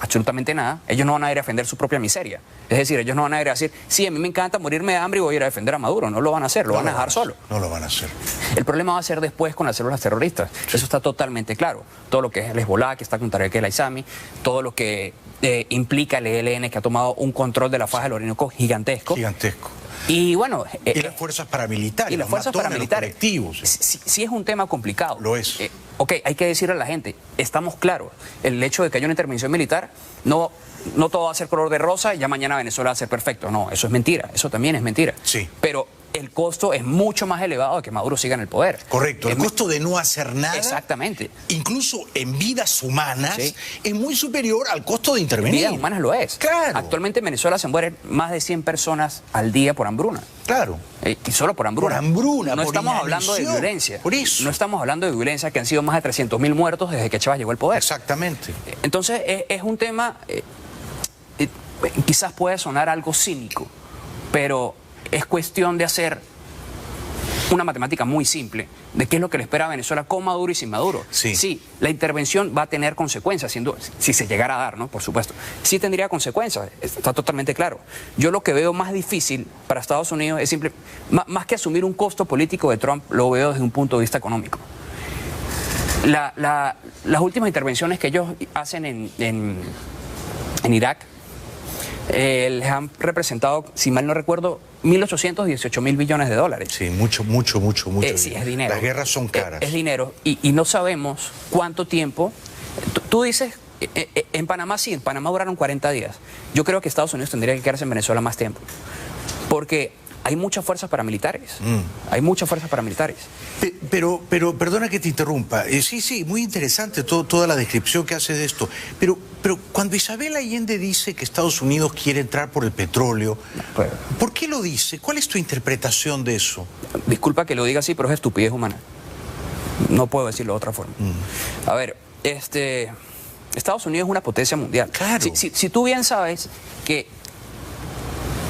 absolutamente nada, ellos no van a ir a defender su propia miseria. Es decir, ellos no van a ir a decir, sí, a mí me encanta morirme de hambre y voy a ir a defender a Maduro. No lo van a hacer, lo van a dejar solo. No lo van a hacer. El problema va a ser después con las células terroristas. Eso está totalmente claro. Todo lo que es el Hezbollah, que está con Tarek El Aissami, todo lo que implica el ELN, que ha tomado un control de la faja del Orinoco gigantesco. Y bueno... y las fuerzas paramilitares. Y las fuerzas paramilitares. Sí es un tema complicado. Lo es. Ok, hay que decirle a la gente, estamos claros, el hecho de que haya una intervención militar, no todo va a ser color de rosa y ya mañana Venezuela va a ser perfecto. No, eso es mentira, eso también es mentira. Pero el costo es mucho más elevado de que Maduro siga en el poder. Correcto, el costo de no hacer nada, exactamente, incluso en vidas humanas, es muy superior al costo de intervenir. En vidas humanas lo es. Claro. Actualmente en Venezuela se mueren más de 100 personas al día por hambruna. Claro. Y solo por hambruna. Por hambruna, no por estamos hablando de violencia. Por eso. No estamos hablando de violencia, que han sido más de 300.000 muertos desde que Chávez llegó al poder. Exactamente. Entonces es un tema, quizás puede sonar algo cínico, pero es cuestión de hacer una matemática muy simple de qué es lo que le espera a Venezuela con Maduro y sin Maduro. Sí, la intervención va a tener consecuencias, si se llegara a dar, ¿no? Por supuesto. Sí tendría consecuencias, está totalmente claro. Yo lo que veo más difícil para Estados Unidos es más que asumir un costo político de Trump, lo veo desde un punto de vista económico. Las últimas intervenciones que ellos hacen en Irak les han representado, si mal no recuerdo, 1.800, 18.000 billones de dólares. Sí, mucho. Sí, es dinero. Las guerras son caras. Es dinero y no sabemos cuánto tiempo. Tú dices, en Panamá sí, en Panamá duraron 40 días. Yo creo que Estados Unidos tendría que quedarse en Venezuela más tiempo. Porque hay muchas fuerzas paramilitares. Hay muchas fuerzas paramilitares. Pero perdona que te interrumpa. Sí, muy interesante toda la descripción que hace de esto. Pero cuando Isabel Allende dice que Estados Unidos quiere entrar por el petróleo, ¿por qué lo dice? ¿Cuál es tu interpretación de eso? Disculpa que lo diga así, pero es estupidez humana. No puedo decirlo de otra forma. A ver, Estados Unidos es una potencia mundial. Claro. Si tú bien sabes que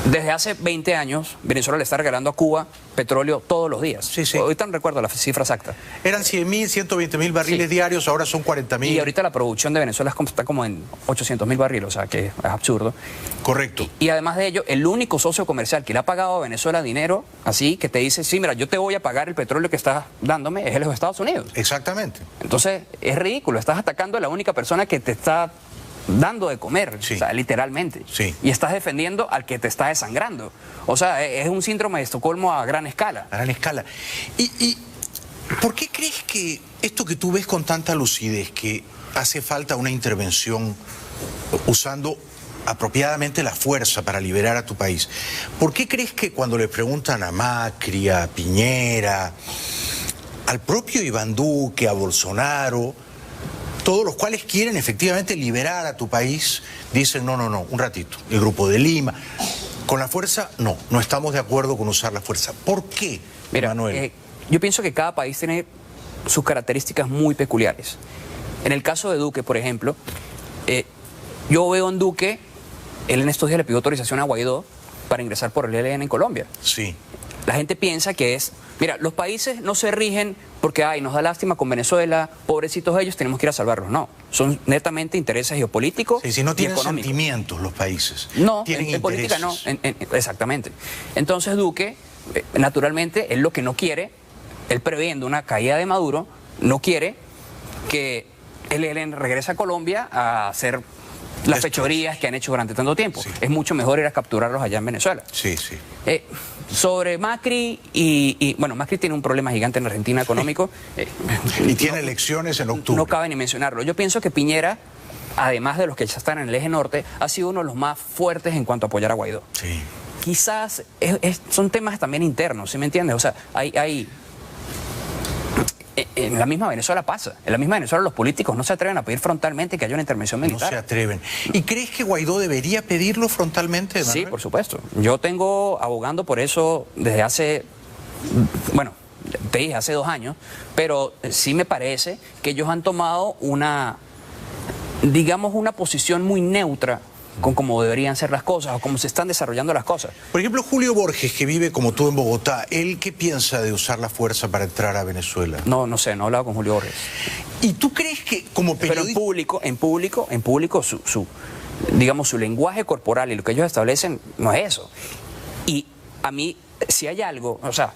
Desde hace 20 años, Venezuela le está regalando a Cuba petróleo todos los días. Sí, sí. Ahorita no recuerdo la cifra exacta. Eran 100.000, 120.000 barriles diarios, ahora son 40.000. Y ahorita la producción de Venezuela está como en 800.000 barriles, o sea que es absurdo. Correcto. Y además de ello, el único socio comercial que le ha pagado a Venezuela dinero, así que te dice, sí, mira, yo te voy a pagar el petróleo que estás dándome, es los Estados Unidos. Exactamente. Entonces, es ridículo, estás atacando a la única persona que te está dando de comer, o sea, literalmente. Sí. Y estás defendiendo al que te está desangrando. O sea, es un síndrome de Estocolmo a gran escala. A gran escala. ¿Y por qué crees que esto que tú ves con tanta lucidez, que hace falta una intervención usando apropiadamente la fuerza para liberar a tu país, por qué crees que cuando le preguntan a Macri, a Piñera, al propio Iván Duque, a Bolsonaro, todos los cuales quieren efectivamente liberar a tu país, dicen no, un ratito, el Grupo de Lima, con la fuerza, no estamos de acuerdo con usar la fuerza? ¿Por qué, Manuel? Yo pienso que cada país tiene sus características muy peculiares. En el caso de Duque, por ejemplo, yo veo en Duque, él en estos días le pidió autorización a Guaidó para ingresar por el ELN en Colombia. Sí. La gente piensa que es, mira, los países no se rigen porque, nos da lástima con Venezuela, pobrecitos ellos, tenemos que ir a salvarlos. No, son netamente intereses geopolíticos si no tienen y económicos. Sentimientos los países. No, tienen en política no, exactamente. Entonces Duque, naturalmente, él lo que no quiere, él previendo una caída de Maduro, no quiere que el ELN regrese a Colombia a hacer las fechorías que han hecho durante tanto tiempo. Sí. Es mucho mejor ir a capturarlos allá en Venezuela. Sí, sí. Sobre Macri, bueno, Macri tiene un problema gigante en Argentina económico. Y tiene elecciones en octubre. No cabe ni mencionarlo. Yo pienso que Piñera, además de los que ya están en el eje norte, ha sido uno de los más fuertes en cuanto a apoyar a Guaidó. Sí. Quizás son temas también internos, ¿sí me entiendes? O sea, en la misma Venezuela pasa. En la misma Venezuela los políticos no se atreven a pedir frontalmente que haya una intervención militar. No se atreven. ¿Y crees que Guaidó debería pedirlo frontalmente, Manuel? Sí, por supuesto. Yo tengo abogando por eso desde hace, bueno, te dije, hace 2 años, pero sí me parece que ellos han tomado una, digamos, una posición muy neutra con cómo deberían ser las cosas o cómo se están desarrollando las cosas. Por ejemplo, Julio Borges, que vive como tú en Bogotá, ¿él qué piensa de usar la fuerza para entrar a Venezuela? No sé, no he hablado con Julio Borges. ¿Y tú crees que como periodista... Pero en público digamos, su lenguaje corporal y lo que ellos establecen no es eso. Y a mí, si hay algo, o sea,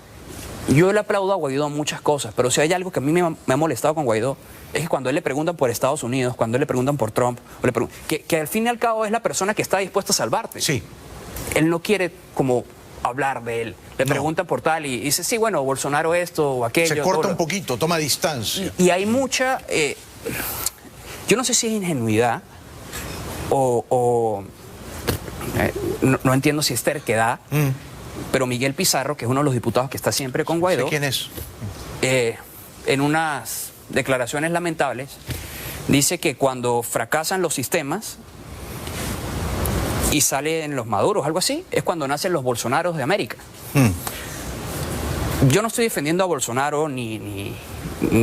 yo le aplaudo a Guaidó muchas cosas, pero si hay algo que a mí me ha molestado con Guaidó, es que cuando él le preguntan por Estados Unidos, cuando él le preguntan por Trump, que al fin y al cabo es la persona que está dispuesta a salvarte. Sí. Él no quiere como hablar de él. Le preguntan por tal y dice, sí, bueno, Bolsonaro esto o aquello. Se corta un poquito, toma distancia. Y hay mucha... yo no sé si es ingenuidad no entiendo si es terquedad, pero Miguel Pizarro, que es uno de los diputados que está siempre con Guaidó... ¿Sé quién es? En unas declaraciones lamentables, dice que cuando fracasan los sistemas y salen los Maduros, algo así, es cuando nacen los Bolsonaros de América. Yo no estoy defendiendo a Bolsonaro ni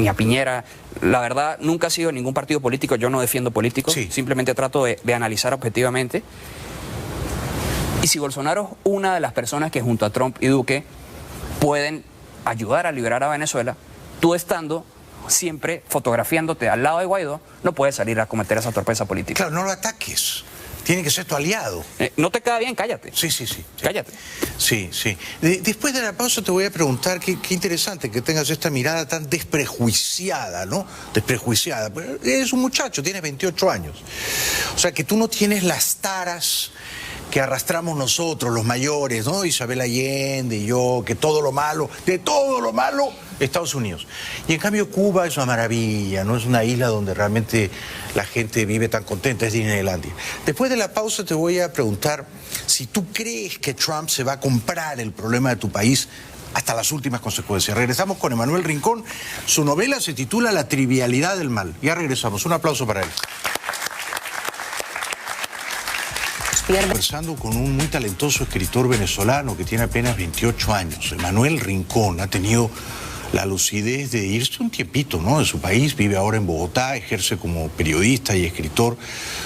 a Piñera. La verdad, nunca he sido en ningún partido político, yo no defiendo políticos, simplemente trato de analizar objetivamente. Y si Bolsonaro es una de las personas que junto a Trump y Duque pueden ayudar a liberar a Venezuela, tú estando siempre fotografiándote al lado de Guaidó, no puedes salir a cometer esa torpeza política. Claro, no lo ataques. Tiene que ser tu aliado. No te queda bien, cállate. Sí. Cállate. Sí. Después de la pausa te voy a preguntar, qué interesante que tengas esta mirada tan desprejuiciada, ¿no? Desprejuiciada. Eres un muchacho, tienes 28 años. O sea, que tú no tienes las taras que arrastramos nosotros, los mayores, ¿no? Isabel Allende y yo, que todo lo malo, de todo lo malo, Estados Unidos. Y en cambio Cuba es una maravilla, no es una isla donde realmente la gente vive tan contenta, es Disneylandia. Después de la pausa te voy a preguntar si tú crees que Trump se va a comprar el problema de tu país hasta las últimas consecuencias. Regresamos con Emanuel Rincón. Su novela se titula La trivialidad del mal. Ya regresamos. Un aplauso para él. Conversando con un muy talentoso escritor venezolano que tiene apenas 28 años, Emanuel Rincón. Ha tenido la lucidez de irse un tiempito, ¿no?, de su país. Vive ahora en Bogotá, ejerce como periodista y escritor.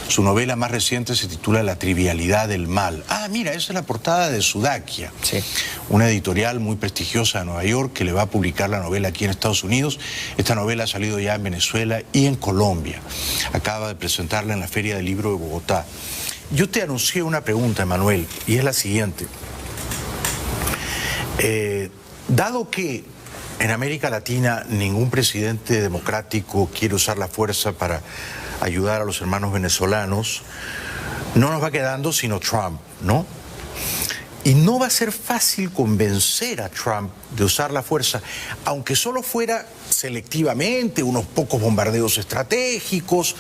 Su novela más reciente se titula La trivialidad del mal. Ah, mira, esa es la portada de Sudakia, sí, una editorial muy prestigiosa de Nueva York que le va a publicar la novela aquí en Estados Unidos. Esta novela ha salido ya en Venezuela y en Colombia. Acaba de presentarla en la Feria del Libro de Bogotá. Yo te anuncié una pregunta, Emanuel, y es la siguiente. Dado que en América Latina ningún presidente democrático quiere usar la fuerza para ayudar a los hermanos venezolanos, no nos va quedando sino Trump, ¿no? Y no va a ser fácil convencer a Trump de usar la fuerza, aunque solo fuera selectivamente, unos pocos bombardeos estratégicos,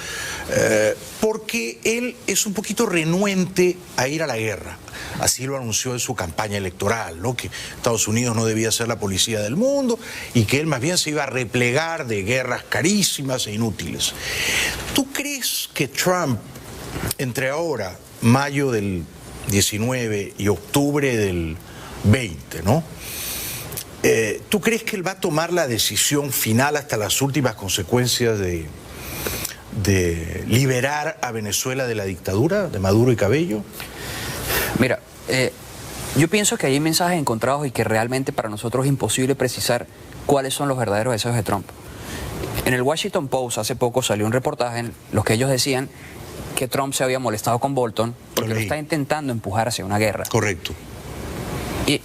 porque él es un poquito renuente a ir a la guerra. Así lo anunció en su campaña electoral, ¿no?, que Estados Unidos no debía ser la policía del mundo y que él más bien se iba a replegar de guerras carísimas e inútiles. ¿Tú crees que Trump, entre ahora, mayo del 19 y octubre del 20, ¿no?, ¿tú crees que él va a tomar la decisión final hasta las últimas consecuencias de liberar a Venezuela de la dictadura de Maduro y Cabello? Mira, yo pienso que hay mensajes encontrados y que realmente para nosotros es imposible precisar cuáles son los verdaderos deseos de Trump. En el Washington Post hace poco salió un reportaje en los que ellos decían que Trump se había molestado con Bolton porque lo está intentando empujar hacia una guerra. Correcto. Y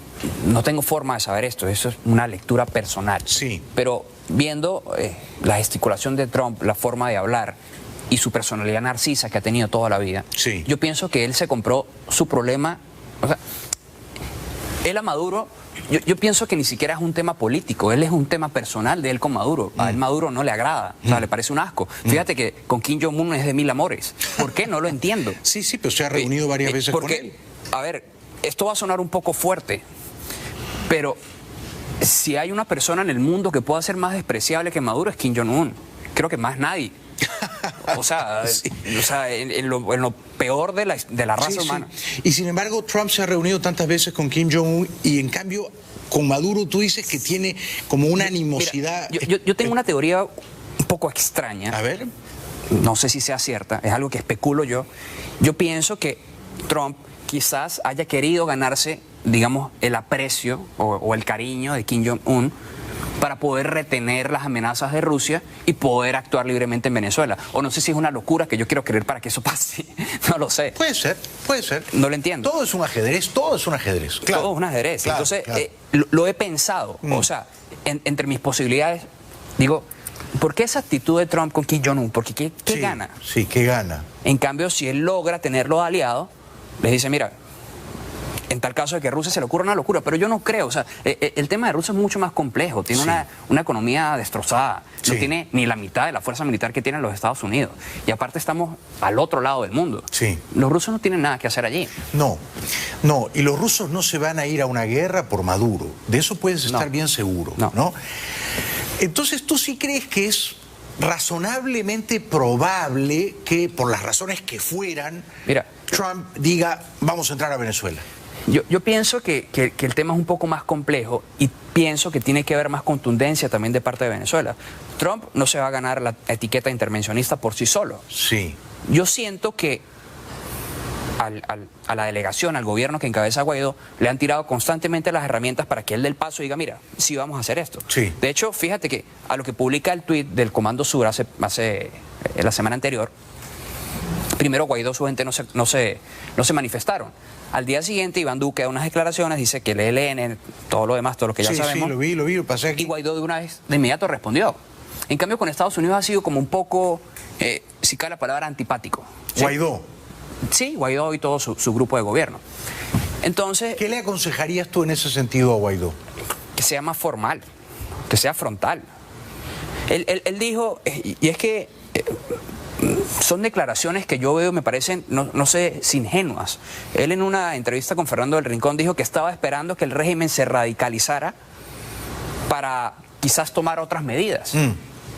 no tengo forma de saber esto, eso es una lectura personal. Sí. Pero viendo la gesticulación de Trump, la forma de hablar y su personalidad narcisa que ha tenido toda la vida, sí, yo pienso que él se compró su problema. O sea, él a Maduro, yo pienso que ni siquiera es un tema político, él es un tema personal de él con Maduro. A él Maduro no le agrada, o sea, le parece un asco. Fíjate que con Kim Jong-un es de mil amores. ¿Por qué? No lo entiendo. Sí, sí, pero se ha reunido varias veces con él. A ver, esto va a sonar un poco fuerte, pero si hay una persona en el mundo que pueda ser más despreciable que Maduro es Kim Jong-un. Creo que más nadie. O sea, sí, en lo peor de la raza humana. Sí. Y sin embargo, Trump se ha reunido tantas veces con Kim Jong-un y en cambio con Maduro tú dices que tiene como una animosidad. Mira, yo tengo una teoría un poco extraña. A ver. No sé si sea cierta, es algo que especulo yo. Yo pienso que Trump quizás haya querido ganarse, digamos, el aprecio o el cariño de Kim Jong-un para poder retener las amenazas de Rusia y poder actuar libremente en Venezuela. O no sé si es una locura que yo quiero creer para que eso pase. No lo sé. Puede ser, puede ser. No lo entiendo. Todo es un ajedrez, todo es un ajedrez. Claro. Todo es un ajedrez. Claro, entonces, claro. Lo he pensado. O sea, entre mis posibilidades, digo, ¿por qué esa actitud de Trump con Kim Jong-un? Porque ¿qué gana? Sí, ¿qué gana? En cambio, si él logra tenerlos aliados, les dice, mira, en tal caso de que a Rusia se le ocurra una locura, pero yo no creo, o sea, el tema de Rusia es mucho más complejo, tiene una economía destrozada, no tiene ni la mitad de la fuerza militar que tienen los Estados Unidos, y aparte estamos al otro lado del mundo. Los rusos no tienen nada que hacer allí. No, y los rusos no se van a ir a una guerra por Maduro, de eso puedes estar bien seguro, ¿no? Entonces, ¿tú sí crees que es razonablemente probable que, por las razones que fueran, Trump diga, vamos a entrar a Venezuela? Yo pienso que el tema es un poco más complejo y pienso que tiene que haber más contundencia también de parte de Venezuela. Trump no se va a ganar la etiqueta intervencionista por sí solo. Sí. Yo siento que a la delegación, al gobierno que encabeza Guaidó, le han tirado constantemente las herramientas para que él dé el paso y diga, mira, sí vamos a hacer esto. Sí. De hecho, fíjate que a lo que publica el tuit del Comando Sur hace la semana anterior, primero Guaidó, su gente no se manifestaron. Al día siguiente, Iván Duque da unas declaraciones, dice que el ELN, todo lo demás, todo lo que ya sabemos. Sí, lo vi, lo pasé aquí. Y Guaidó de inmediato respondió. En cambio, con Estados Unidos ha sido como un poco, si cabe la palabra, antipático. ¿Sí? Guaidó. Sí, Guaidó y todo su grupo de gobierno. Entonces, ¿qué le aconsejarías tú en ese sentido a Guaidó? Que sea más formal, que sea frontal. Él dijo, y es que son declaraciones que yo veo, me parecen, no sé, ingenuas. Él en una entrevista con Fernando del Rincón dijo que estaba esperando que el régimen se radicalizara para quizás tomar otras medidas.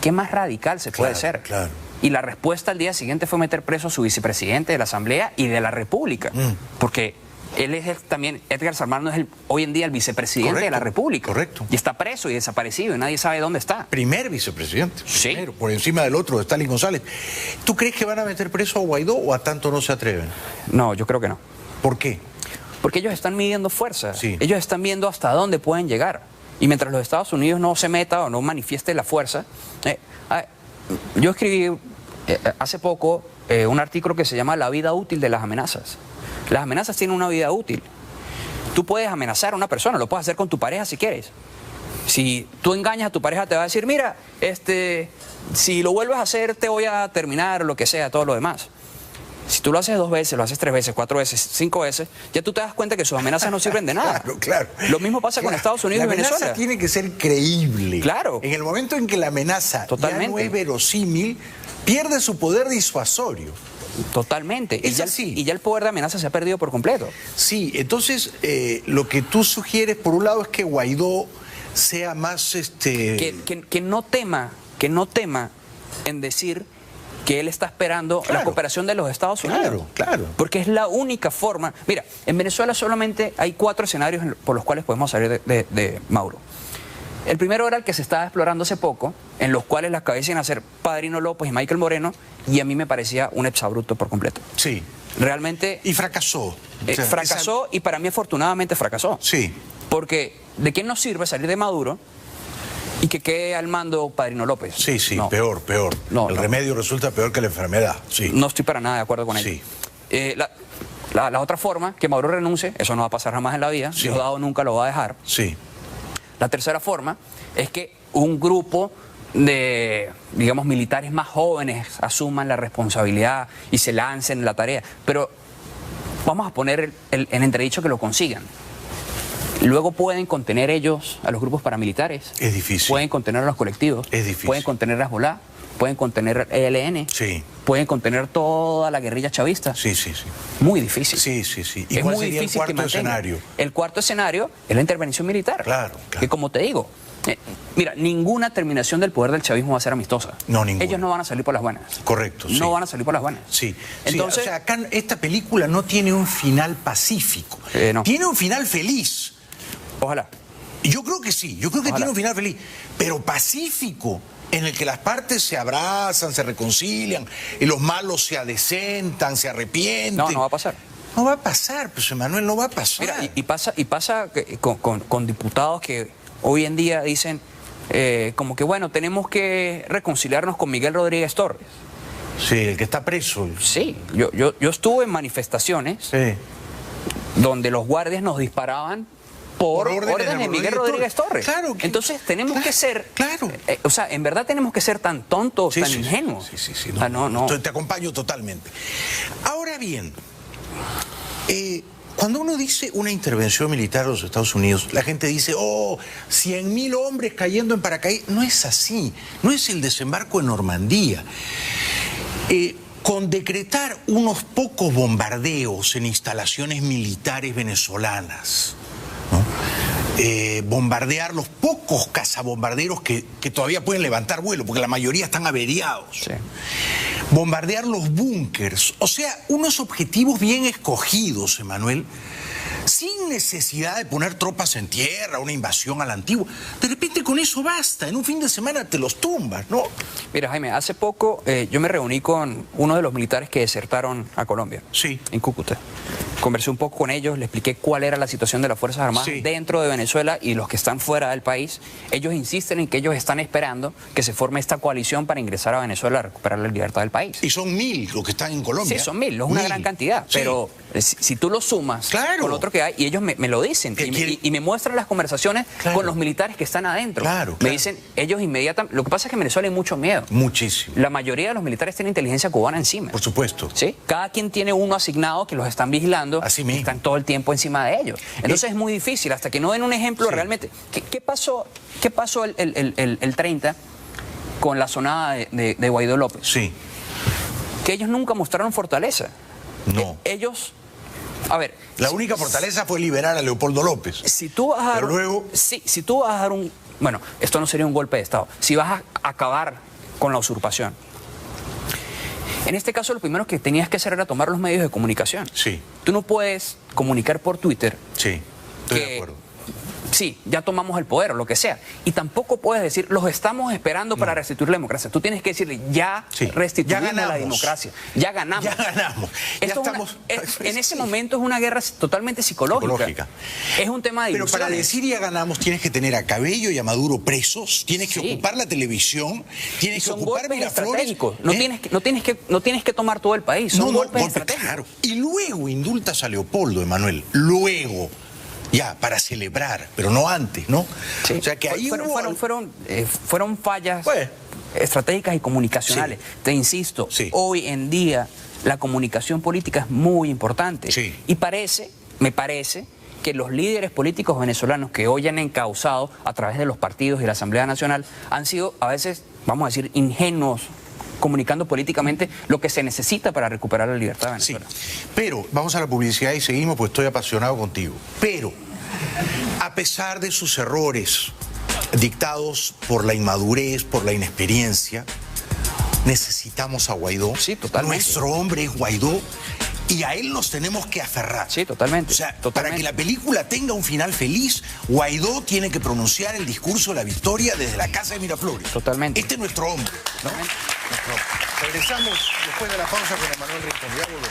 ¿Qué más radical se puede ser? Claro. Y la respuesta al día siguiente fue meter preso a su vicepresidente de la Asamblea y de la República. Porque Él es también, Edgar Salmán es hoy en día el vicepresidente de la República. Correcto. Y está preso y desaparecido y nadie sabe dónde está. Primer vicepresidente. Sí. Primero, por encima del otro, de Stalin González. ¿Tú crees que van a meter preso a Guaidó o a tanto no se atreven? No, yo creo que no. ¿Por qué? Porque ellos están midiendo fuerza. Sí. Ellos están viendo hasta dónde pueden llegar. Y mientras los Estados Unidos no se meta o no manifieste la fuerza... yo escribí hace poco un artículo que se llama La vida útil de las amenazas. Las amenazas tienen una vida útil. Tú puedes amenazar a una persona, lo puedes hacer con tu pareja si quieres. Si tú engañas a tu pareja, te va a decir, mira, si lo vuelves a hacer, te voy a terminar, lo que sea, todo lo demás. Si tú lo haces 2 veces, lo haces 3 veces, 4 veces, 5 veces, ya tú te das cuenta que sus amenazas no sirven de nada. Claro. Lo mismo pasa con Estados Unidos y Venezuela. La amenaza tiene que ser creíble. Claro. En el momento en que la amenaza ya no es verosímil, pierde su poder disuasorio. Totalmente. Y ya el poder de amenaza se ha perdido por completo. Sí, entonces lo que tú sugieres, por un lado, es que Guaidó sea más... Que no tema en decir que él está esperando la cooperación de los Estados Unidos. Claro. Porque es la única forma... Mira, en Venezuela solamente hay 4 escenarios por los cuales podemos salir de Maduro. El primero era el que se estaba explorando hace poco, en los cuales las cabezas iban a ser Padrino López y Michael Moreno, y a mí me parecía un exabrupto por completo. Sí. Realmente... Y fracasó. Fracasó y para mí afortunadamente fracasó. Sí. Porque ¿de qué nos sirve salir de Maduro y que quede al mando Padrino López? Sí, no. peor. El remedio resulta peor que la enfermedad. Sí. No estoy para nada de acuerdo con ello. Sí. La otra forma, que Maduro renuncie, eso no va a pasar jamás en la vida, Sí. Diosdado nunca lo va a dejar. Sí. La tercera forma es que un grupo de, digamos, militares más jóvenes asuman la responsabilidad y se lancen en la tarea. Pero vamos a poner en entredicho que lo consigan. Luego pueden contener ellos a los grupos paramilitares. Es difícil. Pueden contener a los colectivos. Es difícil. Pueden contener a Hezbollah. Pueden contener ELN. Sí. Pueden contener toda la guerrilla chavista. Sí. Muy difícil. Sí. ¿Y cuál sería el cuarto escenario? El cuarto escenario es la intervención militar. Claro. Que como te digo, mira, ninguna terminación del poder del chavismo va a ser amistosa. No, ninguna. Ellos no van a salir por las buenas. Correcto. No van a salir por las buenas. Sí. Entonces, o sea, acá esta película no tiene un final pacífico. No. Tiene un final feliz. Ojalá. Yo creo que sí. Yo creo que tiene un final feliz. Pero pacífico, en el que las partes se abrazan, se reconcilian, y los malos se adecentan, se arrepienten. No va a pasar. No va a pasar, pues Emanuel, no va a pasar. Mira, y pasa con diputados que hoy en día dicen como que, bueno, tenemos que reconciliarnos con Miguel Rodríguez Torres. Sí, el que está preso. Sí, yo estuve en manifestaciones donde los guardias nos disparaban por órdenes de Miguel Rodríguez Torres. Claro. Entonces tenemos que ser... Claro. O sea, en verdad tenemos que ser tan tontos, tan ingenuos. Sí. No. Te acompaño totalmente. Ahora bien, cuando uno dice una intervención militar de los Estados Unidos, la gente dice, 100.000 hombres cayendo en paracaídas. No es así. No es el desembarco en Normandía. Con decretar unos pocos bombardeos en instalaciones militares venezolanas, ¿no? Bombardear los pocos cazabombarderos que todavía pueden levantar vuelo, porque la mayoría están averiados. Sí. Bombardear los búnkers, o sea, unos objetivos bien escogidos, Emanuel, sin necesidad de poner tropas en tierra, una invasión a la antigua. De repente con eso basta, en un fin de semana te los tumbas, ¿no? Mira, Jaime, hace poco yo me reuní con uno de los militares que desertaron a Colombia. Sí. En Cúcuta. Conversé un poco con ellos, le expliqué cuál era la situación de las Fuerzas Armadas dentro de Venezuela y los que están fuera del país. Ellos insisten en que ellos están esperando que se forme esta coalición para ingresar a Venezuela a recuperar la libertad del país. Y son 1.000 los que están en Colombia. Sí, son 1.000, es una gran cantidad. Sí. Pero si tú lo sumas con lo otro que hay, y ellos me lo dicen, y me muestran las conversaciones con los militares que están adentro. Me dicen, ellos inmediatamente... Lo que pasa es que en Venezuela hay mucho miedo. Muchísimo. La mayoría de los militares tienen inteligencia cubana encima. Por supuesto. ¿Sí? Cada quien tiene uno asignado que los están vigilando. Así mismo. Están todo el tiempo encima de ellos. Entonces es muy difícil, hasta que no den un ejemplo realmente. ¿Qué pasó el 30 con la sonada de Guaidó López? Sí. Que ellos nunca mostraron fortaleza. No. Ellos... A ver... La única fortaleza fue liberar a Leopoldo López. Si tú vas a dar... Pero luego... si tú vas a dar un... Bueno, esto no sería un golpe de Estado. Si vas a acabar con la usurpación En este caso, lo primero que tenías que hacer era tomar los medios de comunicación. Sí. Tú no puedes comunicar por Twitter. Sí, estoy de acuerdo. Sí, ya tomamos el poder o lo que sea. Y tampoco puedes decir, los estamos esperando para restituir la democracia. Tú tienes que decirle, ya restituimos la democracia. Ya ganamos. Ya ganamos. En ese momento es una guerra totalmente psicológica. Es un tema de Pero ilusiones. para decir ya ganamos tienes que tener a Cabello y a Maduro presos, tienes que ocupar la televisión, tienes que ocupar Miraflores. No tienes que tomar todo el país, son golpes estratégicos. Claro. Y luego indultas a Leopoldo, Emanuel. Luego. Ya, para celebrar, pero no antes, ¿no? Sí. O sea que ahí fueron fallas estratégicas y comunicacionales. Sí. Te insisto, hoy en día la comunicación política es muy importante. Sí. Y me parece que los líderes políticos venezolanos que hoy han encauzado a través de los partidos y la Asamblea Nacional han sido a veces, vamos a decir, ingenuos, comunicando políticamente lo que se necesita para recuperar la libertad de Venezuela. Sí, pero vamos a la publicidad y seguimos, pues estoy apasionado contigo. Pero, a pesar de sus errores dictados por la inmadurez, por la inexperiencia, necesitamos a Guaidó. Sí, totalmente. Nuestro hombre es Guaidó. Y a él nos tenemos que aferrar. Sí, totalmente. O sea, para que la película tenga un final feliz, Guaidó tiene que pronunciar el discurso de la victoria desde la casa de Miraflores. Totalmente. Este es nuestro hombre, ¿no? Regresamos después de la pausa con Emanuel Rincón. Ya volvemos.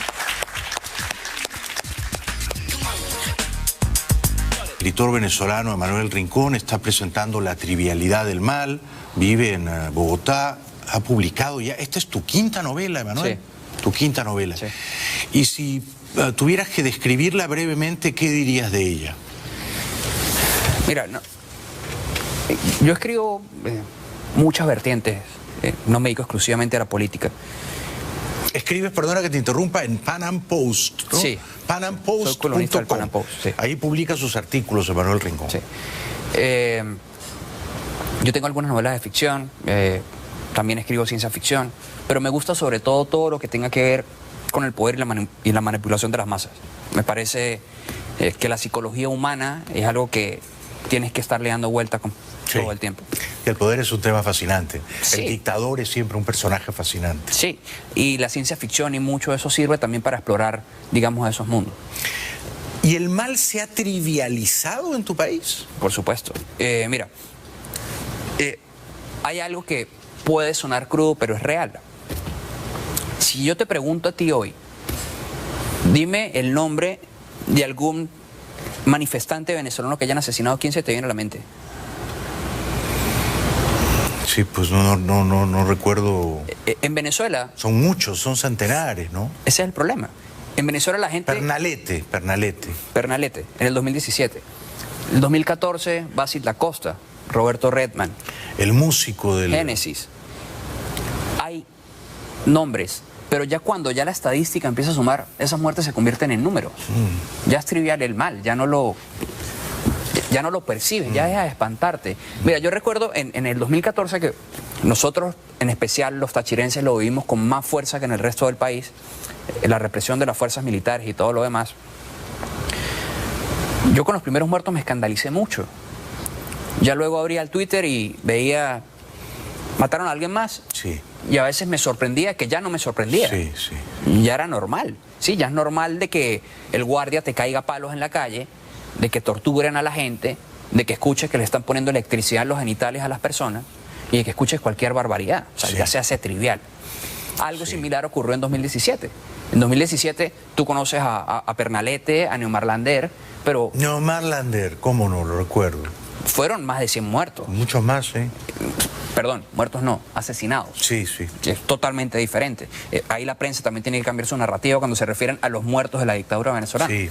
El escritor venezolano Emanuel Rincón está presentando La trivialidad del mal, vive en Bogotá, ha publicado ya, esta es tu quinta novela, Emanuel. Sí. Tu quinta novela. Sí. Y si tuvieras que describirla brevemente, ¿qué dirías de ella? Mira, yo escribo muchas vertientes, no me dedico exclusivamente a la política. Escribes, perdona que te interrumpa, en Pan Am Post, ¿no? Sí. PanAmPost.com. Sí. Ahí publica sus artículos Emanuel Rincón. Sí. Yo tengo algunas novelas de ficción, también escribo ciencia ficción, pero me gusta sobre todo lo que tenga que ver con el poder y la manipulación de las masas. Me parece que la psicología humana es algo que tienes que estarle dando vuelta todo el tiempo. Y el poder es un tema fascinante. Sí. El dictador es siempre un personaje fascinante. Sí, y la ciencia ficción y mucho de eso sirve también para explorar, digamos, esos mundos. ¿Y el mal se ha trivializado en tu país? Por supuesto. Mira, hay algo que puede sonar crudo, pero es real. Si yo te pregunto a ti hoy, dime el nombre de algún manifestante venezolano que hayan asesinado, ¿quién se te viene a la mente? Sí, pues no recuerdo. En Venezuela... Son muchos, son centenares, ¿no? Ese es el problema. En Venezuela la gente... Pernalete, en el 2017. En el 2014, Basil da Costa, Roberto Redman. El músico del... Génesis. Hay nombres, pero ya cuando la estadística empieza a sumar, esas muertes se convierten en números. Ya es trivial el mal, ya no lo percibes, ya deja de espantarte. Mira, yo recuerdo en el 2014 que nosotros, en especial los tachirenses, lo vivimos con más fuerza que en el resto del país, la represión de las fuerzas militares y todo lo demás. Yo con los primeros muertos me escandalicé mucho. Ya luego abría el Twitter y veía, ¿mataron a alguien más? Sí. Y a veces me sorprendía que ya no me sorprendía. Sí, sí. Ya era normal. Sí, ya es normal de que el guardia te caiga a palos en la calle, de que torturen a la gente, de que escuches que le están poniendo electricidad en los genitales a las personas y de que escuches cualquier barbaridad. O sea, ya se hace trivial. Algo similar ocurrió en 2017. En 2017 tú conoces a Pernalete, a Neomar Lander, pero... Neomar Lander, ¿cómo no? Lo recuerdo. Fueron más de 100 muertos. Muchos más, ¿eh? Perdón, muertos no, asesinados. Sí, sí. Es totalmente diferente. Ahí la prensa también tiene que cambiar su narrativa cuando se refieren a los muertos de la dictadura venezolana. Sí.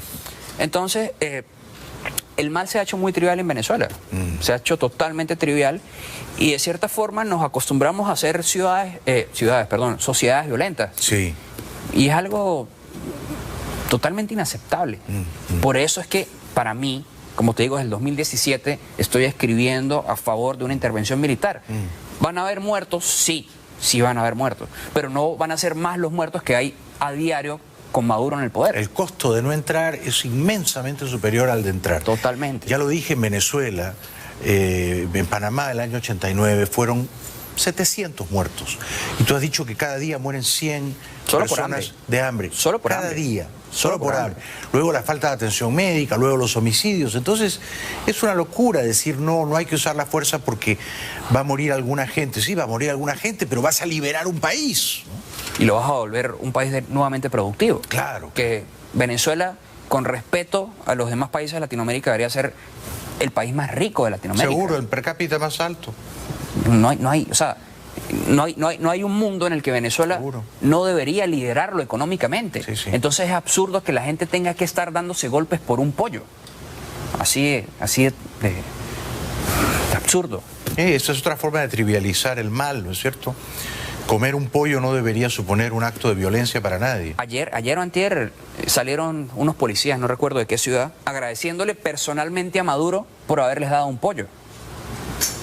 Entonces, el mal se ha hecho muy trivial en Venezuela. Se ha hecho totalmente trivial y de cierta forma nos acostumbramos a ser sociedades violentas. Sí. Y es algo totalmente inaceptable. Por eso es que, para mí, como te digo, desde el 2017 estoy escribiendo a favor de una intervención militar. ¿Van a haber muertos? Sí, sí van a haber muertos. Pero no van a ser más los muertos que hay a diario con Maduro en el poder. El costo de no entrar es inmensamente superior al de entrar. Totalmente. Ya lo dije en Venezuela, en Panamá del año 89 fueron 700 muertos. Y tú has dicho que cada día mueren 100 personas de hambre. Solo por cada hambre. día. Solo por hambre. Luego la falta de atención médica, luego los homicidios. Entonces, es una locura decir no hay que usar la fuerza porque va a morir alguna gente. Sí, va a morir alguna gente, pero vas a liberar un país, ¿no? Y lo vas a volver un país nuevamente productivo. Claro. Que Venezuela, con respeto a los demás países de Latinoamérica, debería ser el país más rico de Latinoamérica. Seguro, el per cápita más alto. No hay un mundo en el que Venezuela no debería liderarlo económicamente. Sí, sí. Entonces es absurdo que la gente tenga que estar dándose golpes por un pollo. Así de absurdo. Esa es otra forma de trivializar el mal, ¿no es cierto? Comer un pollo no debería suponer un acto de violencia para nadie. Ayer o antier salieron unos policías, no recuerdo de qué ciudad, agradeciéndole personalmente a Maduro por haberles dado un pollo.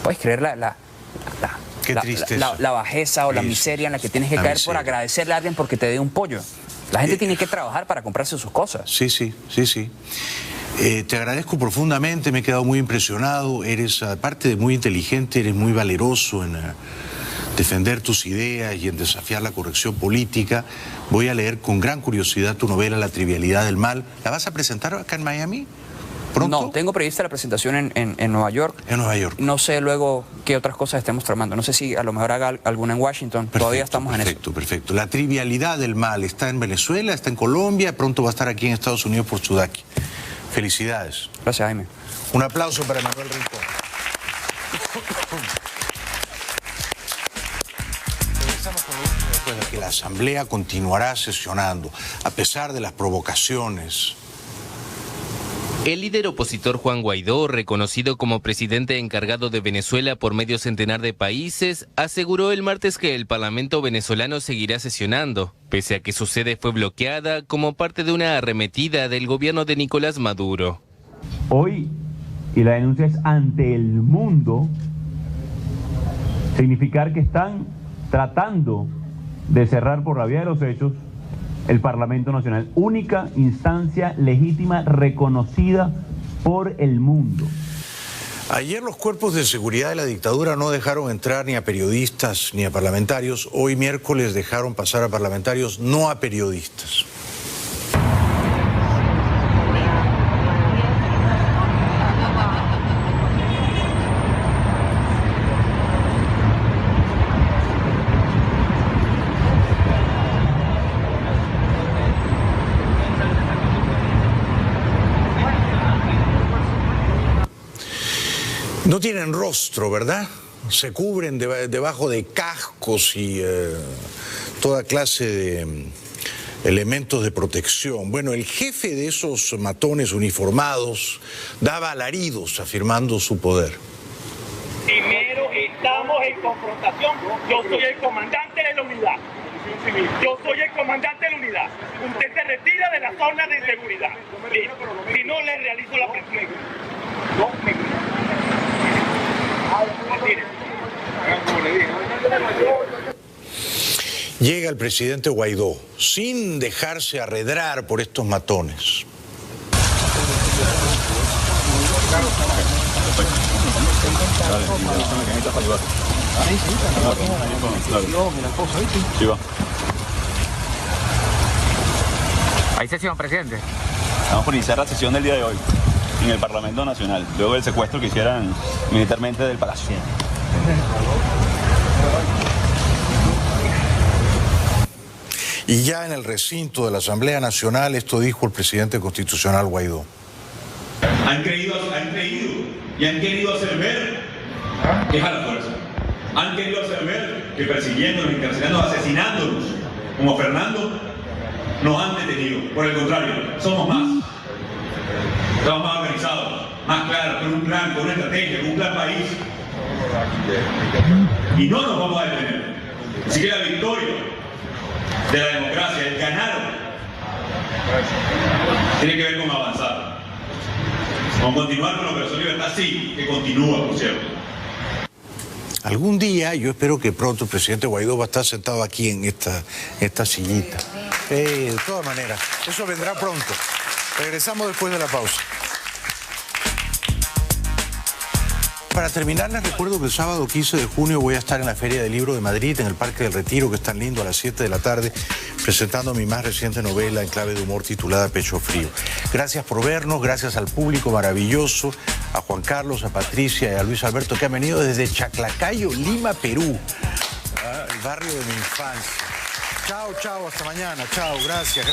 ¿Puedes creer la bajeza o la miseria en la que tienes que caer por agradecerle a alguien porque te dé un pollo? La gente tiene que trabajar para comprarse sus cosas. Sí. Te agradezco profundamente, me he quedado muy impresionado. Eres, aparte de muy inteligente, eres muy valeroso en defender tus ideas y en desafiar la corrección política. Voy a leer con gran curiosidad tu novela La trivialidad del mal. ¿La vas a presentar acá en Miami? ¿Pronto? No, tengo prevista la presentación en Nueva York. En Nueva York. No sé luego qué otras cosas estemos tramando. No sé si a lo mejor haga alguna en Washington. Todavía estamos en eso. Perfecto. La trivialidad del mal está en Venezuela, está en Colombia, pronto va a estar aquí en Estados Unidos por Sudaki. Felicidades. Gracias, Jaime. Un aplauso para Manuel Rincón. Regresamos con lo último después de que la Asamblea continuará sesionando, a pesar de las provocaciones. El líder opositor Juan Guaidó, reconocido como presidente encargado de Venezuela por medio centenar de países, aseguró el martes que el Parlamento venezolano seguirá sesionando, pese a que su sede fue bloqueada como parte de una arremetida del gobierno de Nicolás Maduro. Hoy, y la denuncia es ante el mundo, significar que están tratando de cerrar por la vía de los hechos el Parlamento Nacional, única instancia legítima reconocida por el mundo. Ayer los cuerpos de seguridad de la dictadura no dejaron entrar ni a periodistas ni a parlamentarios. Hoy miércoles dejaron pasar a parlamentarios, no a periodistas. No tienen rostro, ¿verdad? Se cubren debajo de cascos y toda clase de elementos de protección. Bueno, el jefe de esos matones uniformados daba alaridos afirmando su poder. Primero, estamos en confrontación. Yo soy el comandante de la unidad. Yo soy el comandante de la unidad. Usted se retira de la zona de seguridad. Si no, le realizo la presión. Llega el presidente Guaidó, sin dejarse arredrar por estos matones. ¿Hay sesión, presidente? Vamos por iniciar la sesión del día de hoy en el Parlamento Nacional, luego del secuestro que hicieran militarmente del Palacio. Y ya en el recinto de la Asamblea Nacional, esto dijo el presidente constitucional Guaidó. Han creído y han querido hacer ver que es a la fuerza. Han querido hacer ver que persiguiéndonos, encarcelándonos, asesinándonos, como Fernando, nos han detenido. Por el contrario, somos más. Estamos más organizados, más claros, con un plan, con una estrategia, con un plan país. Y no nos vamos a detener. Así que la victoria de la democracia, el ganar, tiene que ver con avanzar. Con continuar con la Operación Libertad, sí, que continúa, por cierto. Algún día, yo espero que pronto el presidente Guaidó va a estar sentado aquí en esta sillita. De todas maneras, eso vendrá pronto. Regresamos después de la pausa. para terminar, les recuerdo que el sábado 15 de junio voy a estar en la Feria del Libro de Madrid, en el Parque del Retiro, que es tan lindo, a las 7 de la tarde, presentando mi más reciente novela en clave de humor titulada Pecho Frío. Gracias por vernos, gracias al público maravilloso, a Juan Carlos, a Patricia y a Luis Alberto, que han venido desde Chaclacayo, Lima, Perú, el barrio de mi infancia. Chao, chao, hasta mañana. Chao, gracias.